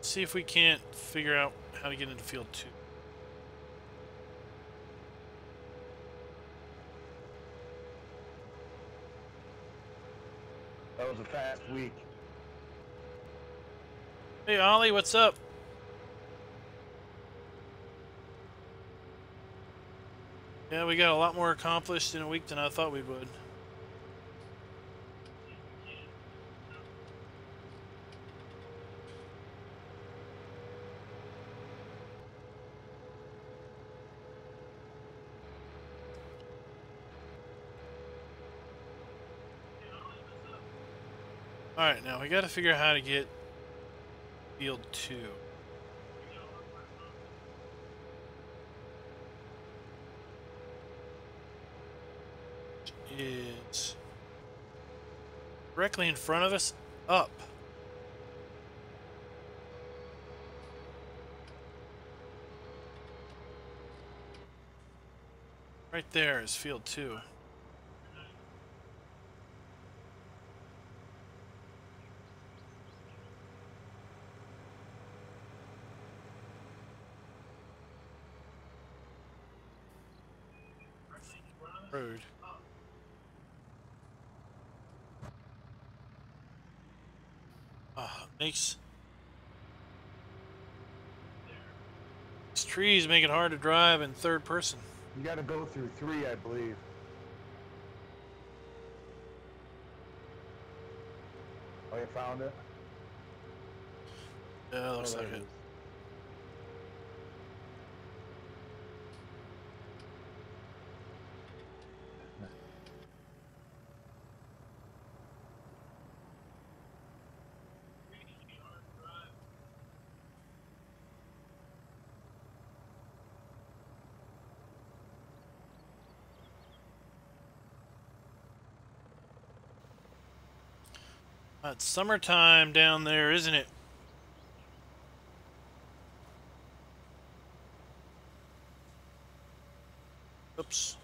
See if we can't figure out how to get into field 2. That was a fast week. Hey Ollie, what's up? Yeah, we got a lot more accomplished in a week than I thought we would. Alright, now we gotta figure out how to get field 2. Which is directly in front of us, up. Right there is field 2. Road. Makes these trees make it hard to drive in third person. You got to go through 3, I believe. Oh, you found it? Yeah, looks like there it. is. It's summertime down there, isn't it? Oops.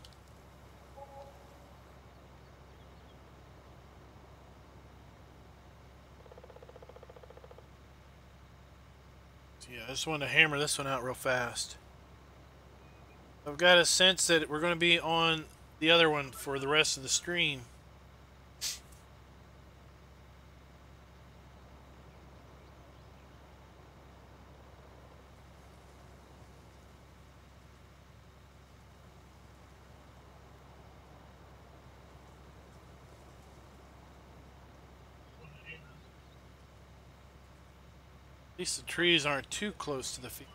Yeah, I just wanted to hammer this one out real fast. I've got a sense that we're going to be on the other one for the rest of the stream. At least the trees aren't too close to the field.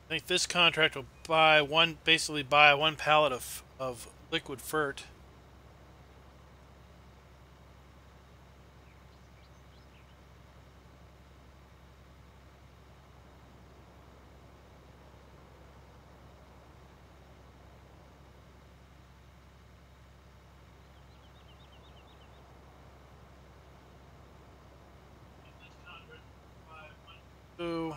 I think this contract will basically buy one pallet of liquid fert. So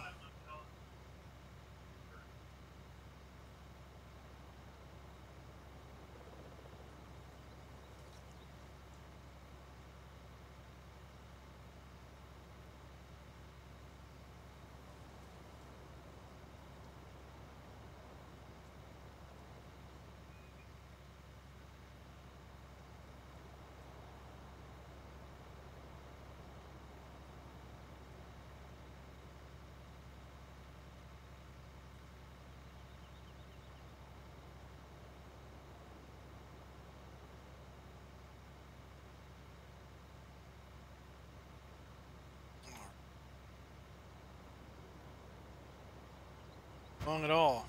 long at all.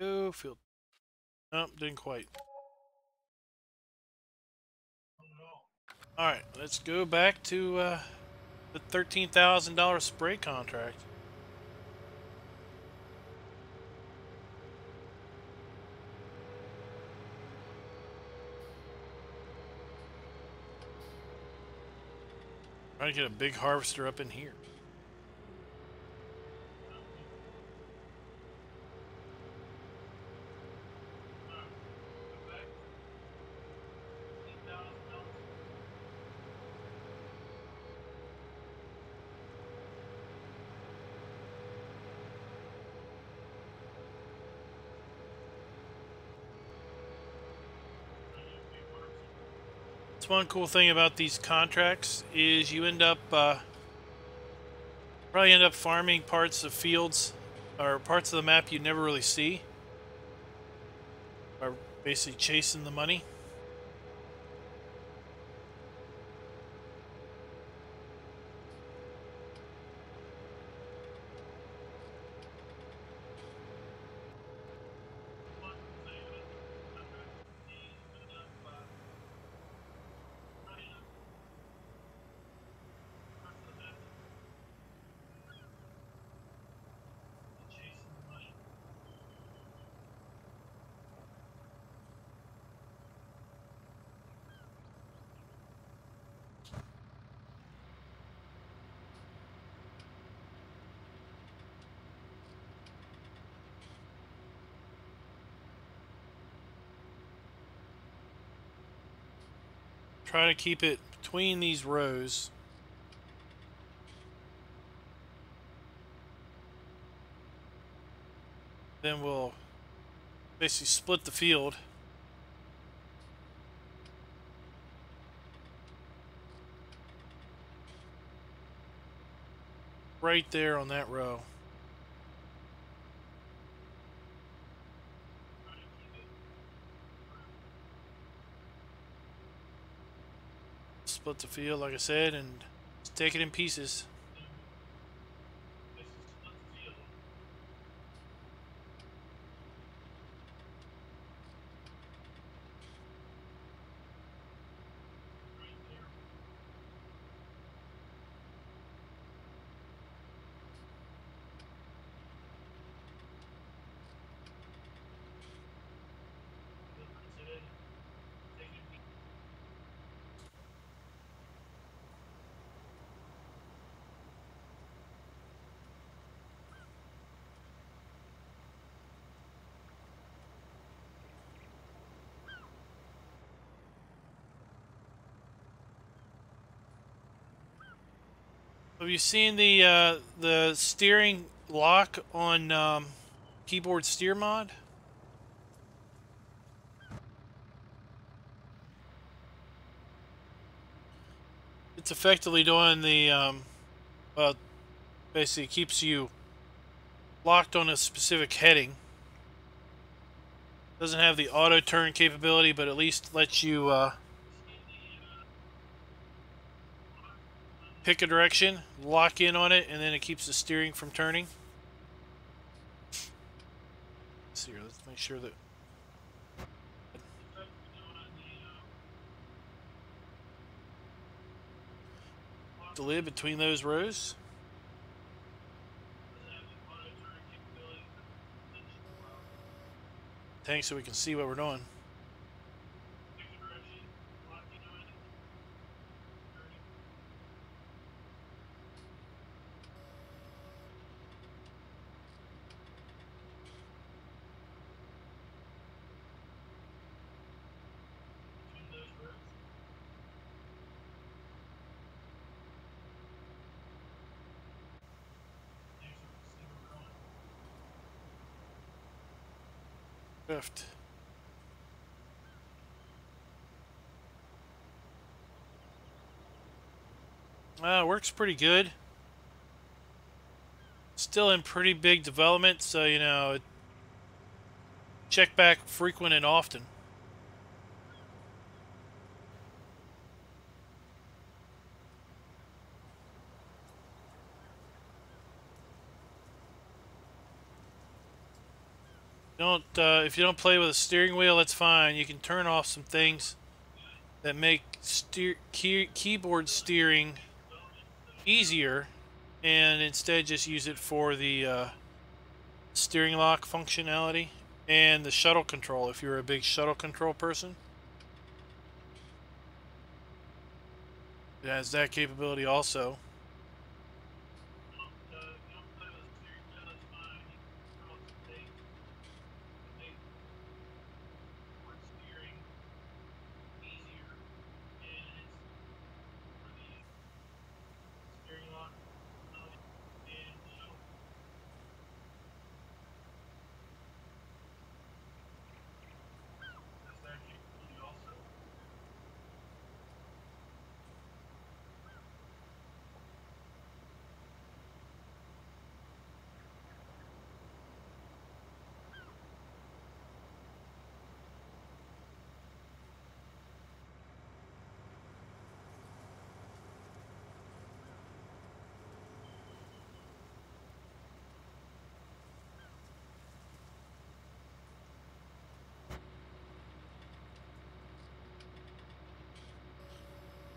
Go field. Nope, didn't quite. Alright, let's go back to the $13,000 spray contract. Trying to get a big harvester up in here. That's one cool thing about these contracts is you end up probably end up farming parts of fields or parts of the map you never really see, or basically chasing the money. Try to keep it between these rows. Then we'll basically split the field. Right there on that row. Split the field, like I said, and just take it in pieces. Have you seen the steering lock on keyboard steer mod? It's effectively doing the well, basically keeps you locked on a specific heading. Doesn't have the auto turn capability, but at least lets you pick a direction, lock in on it, and then it keeps the steering from turning. Let's see here, let's make sure that the lid between those rows. Tank so we can see what we're doing. Drift. Works pretty good. Still in pretty big development, so you know, check back frequent and often. If you don't play with a steering wheel, that's fine. You can turn off some things that make keyboard steering easier, and instead just use it for the steering lock functionality and the shuttle control if you're a big shuttle control person. It has that capability also.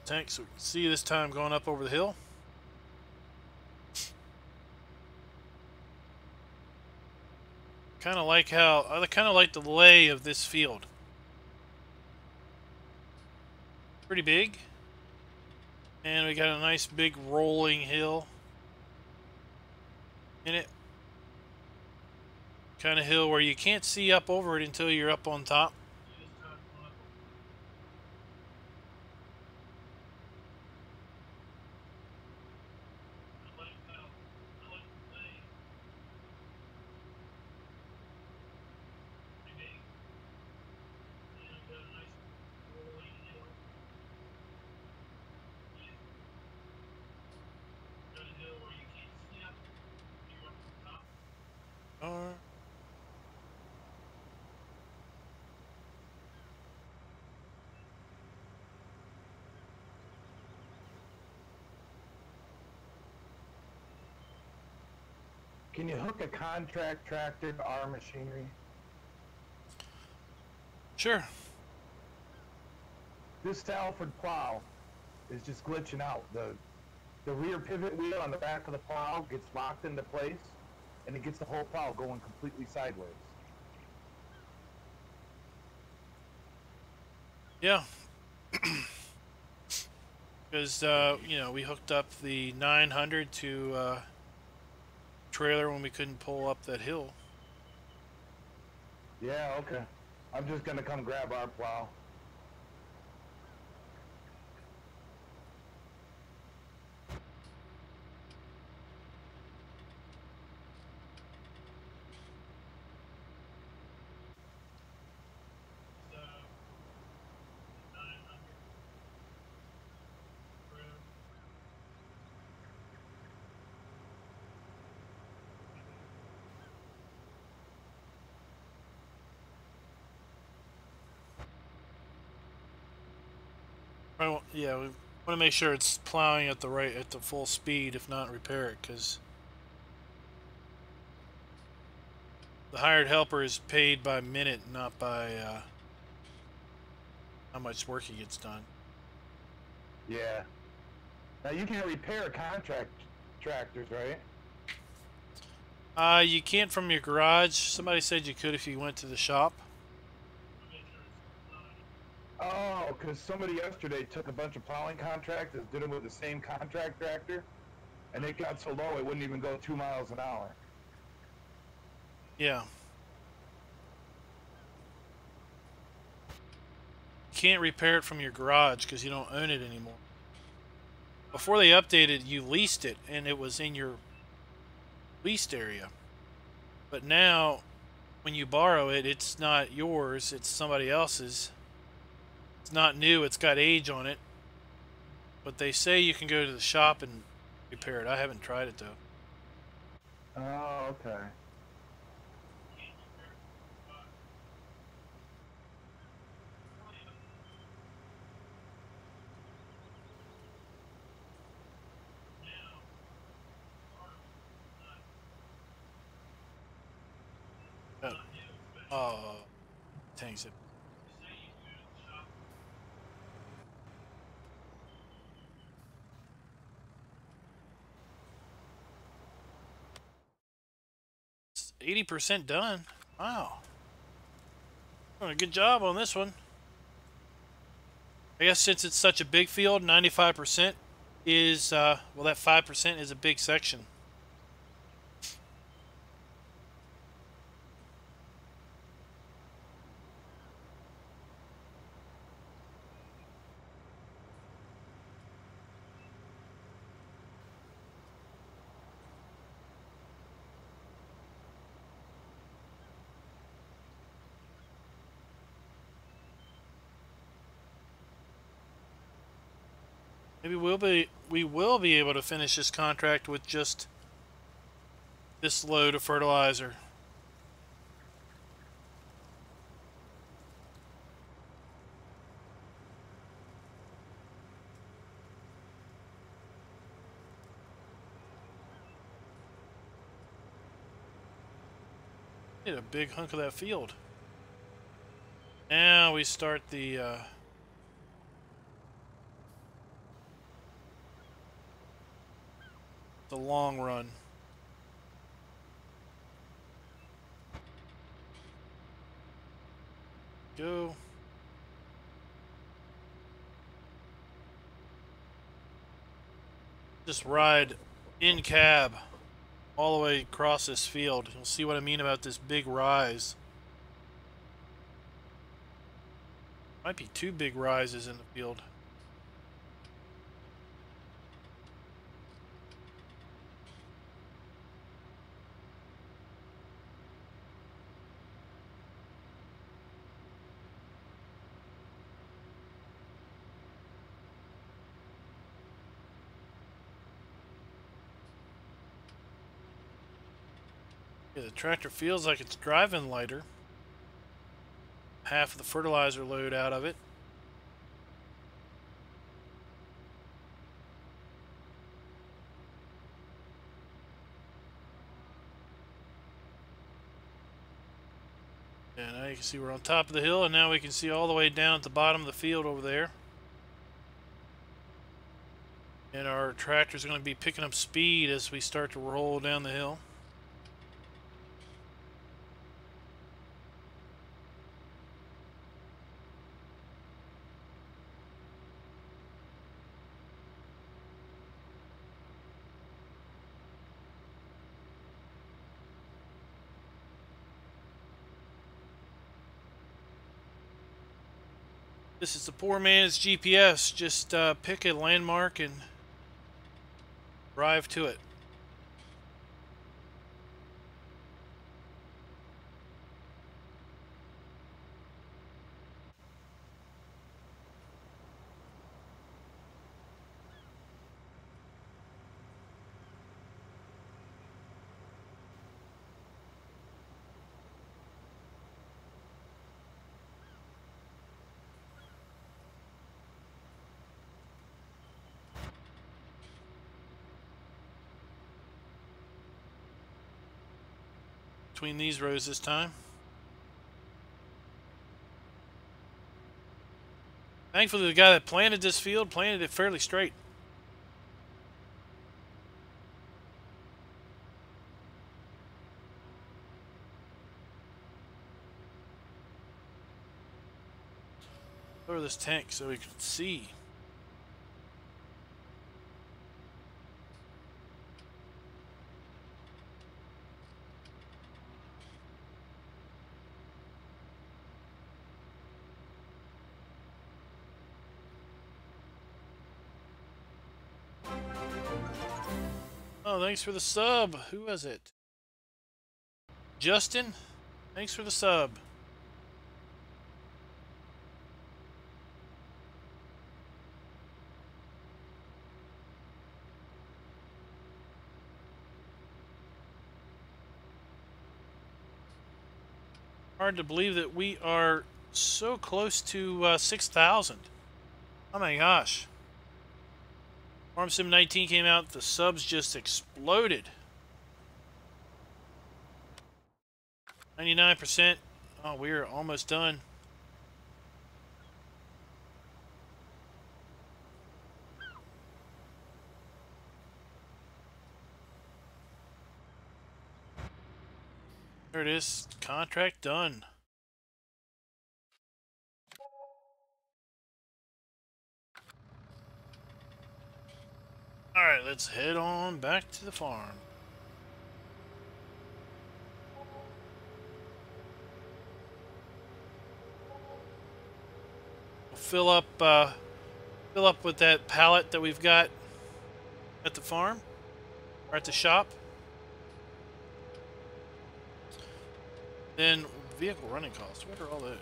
tank so we can see this time going up over the hill. I kind of like the lay of this field. Pretty big. And we got a nice big rolling hill in it. Kind of hill where you can't see up over it until you're up on top. Can you hook a contract tractor to our machinery? Sure. This Salford plow is just glitching out. The rear pivot wheel on the back of the plow gets locked into place, and it gets the whole plow going completely sideways. Yeah. Because, you know, we hooked up the 900 to trailer when we couldn't pull up that hill. Yeah, okay. I'm just gonna come grab our plow. Yeah, we want to make sure it's plowing at the full speed, if not repair it, because the hired helper is paid by minute, not by how much work he gets done. Yeah. Now you can't repair contract tractors, right? You can't from your garage. Somebody said you could if you went to the shop. Oh, because somebody yesterday took a bunch of plowing contractors, did them with the same contract tractor, and it got so low it wouldn't even go 2 miles an hour. Yeah. You can't repair it from your garage because you don't own it anymore. Before they updated, you leased it, and it was in your leased area. But now, when you borrow it, it's not yours, it's somebody else's. It's not new, it's got age on it. But they say you can go to the shop and repair it. I haven't tried it, though. Oh, okay. Oh, thanks. 80% done. Wow. Doing a good job on this one. I guess since it's such a big field, 95% is, well, that 5% is a big section. Maybe we will be able to finish this contract with just this load of fertilizer. Hit a big hunk of that field. Now we start the the long run. Go. Just ride in cab all the way across this field. You'll see what I mean about this big rise. Might be 2 big rises in the field. Yeah, the tractor feels like it's driving lighter. Half of the fertilizer load out of it. And now you can see we're on top of the hill, and now we can see all the way down at the bottom of the field over there. And our tractor's going to be picking up speed as we start to roll down the hill. This is the poor man's GPS. Just pick a landmark and drive to it. Between these rows this time. Thankfully, the guy that planted this field planted it fairly straight. Lower this tank so we can see. Oh, thanks for the sub. Who was it? Justin? Thanks for the sub. Hard to believe that we are so close to 6,000. Oh my gosh. Farm Sim 19 came out, the subs just exploded. 99%. Oh, we're almost done. There it is. Contract done. Alright, let's head on back to the farm. We'll fill up with that pallet that we've got at the farm, or at the shop. Then vehicle running costs. What are all those?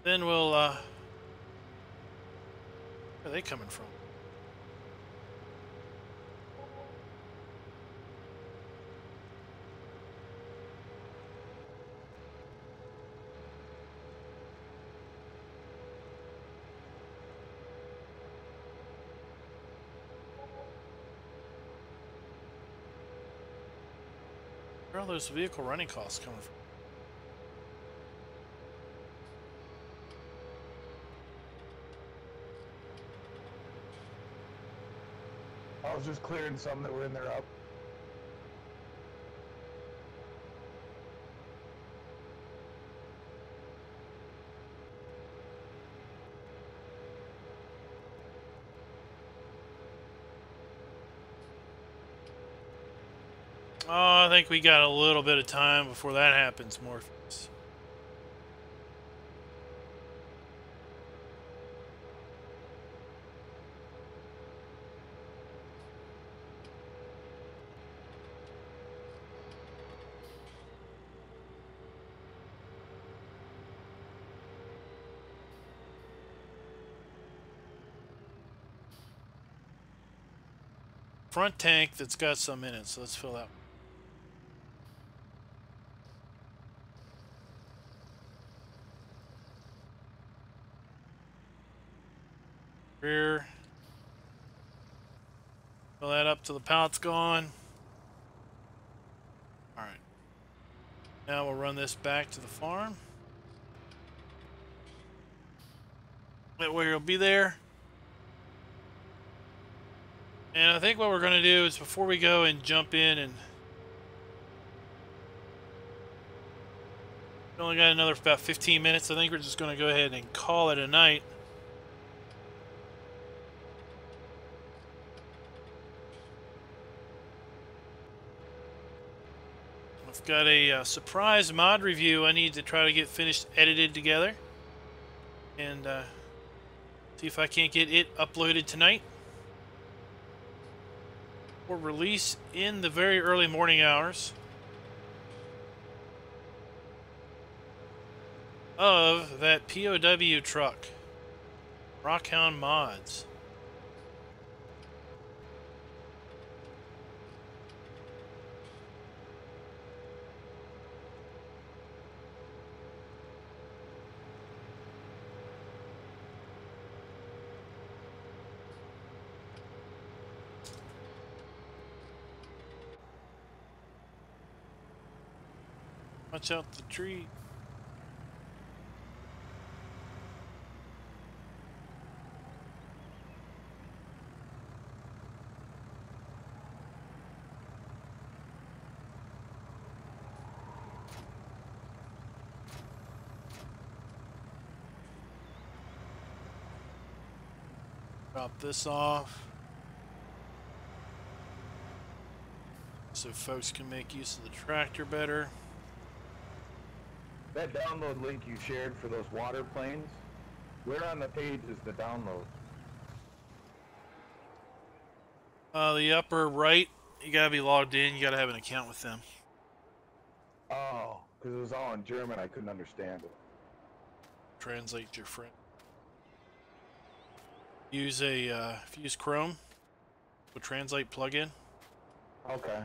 Then we'll where are they coming from? Where are all those vehicle running costs coming from? I was just clearing some that were in there up. Oh, I think we got a little bit of time before that happens, Morpheus. Front tank that's got some in it, so let's fill that. Rear. Fill that up till the pallet's gone. Alright. Now we'll run this back to the farm. That way it'll be there. And I think what we're going to do is before we go and jump in and... we only got another about 15 minutes. I think we're just going to go ahead and call it a night. I've got a surprise mod review I need to try to get finished edited together. And see if I can't get it uploaded tonight. For release in the very early morning hours of that POW truck. Rockhound Mods. Watch out the tree. Drop this off so folks can make use of the tractor better. That download link you shared for those water planes, where on the page is the download? The upper right, you gotta be logged in, you gotta have an account with them. Oh, because it was all in German, I couldn't understand it. Translate your friend. Use a, if you use Chrome, the Translate plugin. Okay.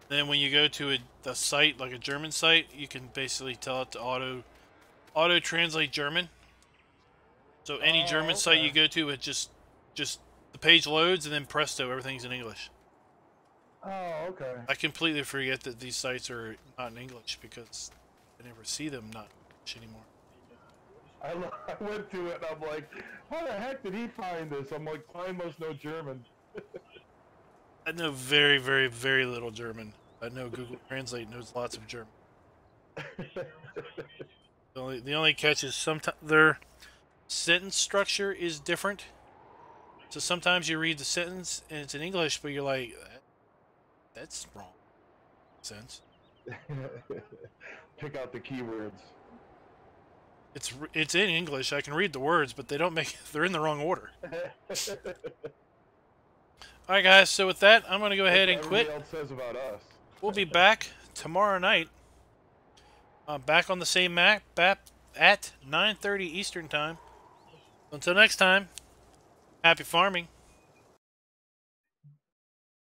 Then when you go to a site, like a German site, you can basically tell it to auto translate German. So any German site you go to, it just the page loads and then presto, everything's in English. Oh, okay. I completely forget that these sites are not in English because I never see them not in English anymore. I went to it and I'm like, how the heck did he find this? I'm like, Klein must know German. I know very, very, very little German. I know Google Translate knows lots of German. The only catch is sometimes their sentence structure is different. So sometimes you read the sentence and it's in English, but you're like, that's wrong. Sense. Pick out the keywords. It's in English. I can read the words, but they're in the wrong order. All right, guys. So with that, I'm going to go ahead and quit. Else says about us. We'll be back tomorrow night. Back on the same map at 9:30 Eastern Time. Until next time, happy farming.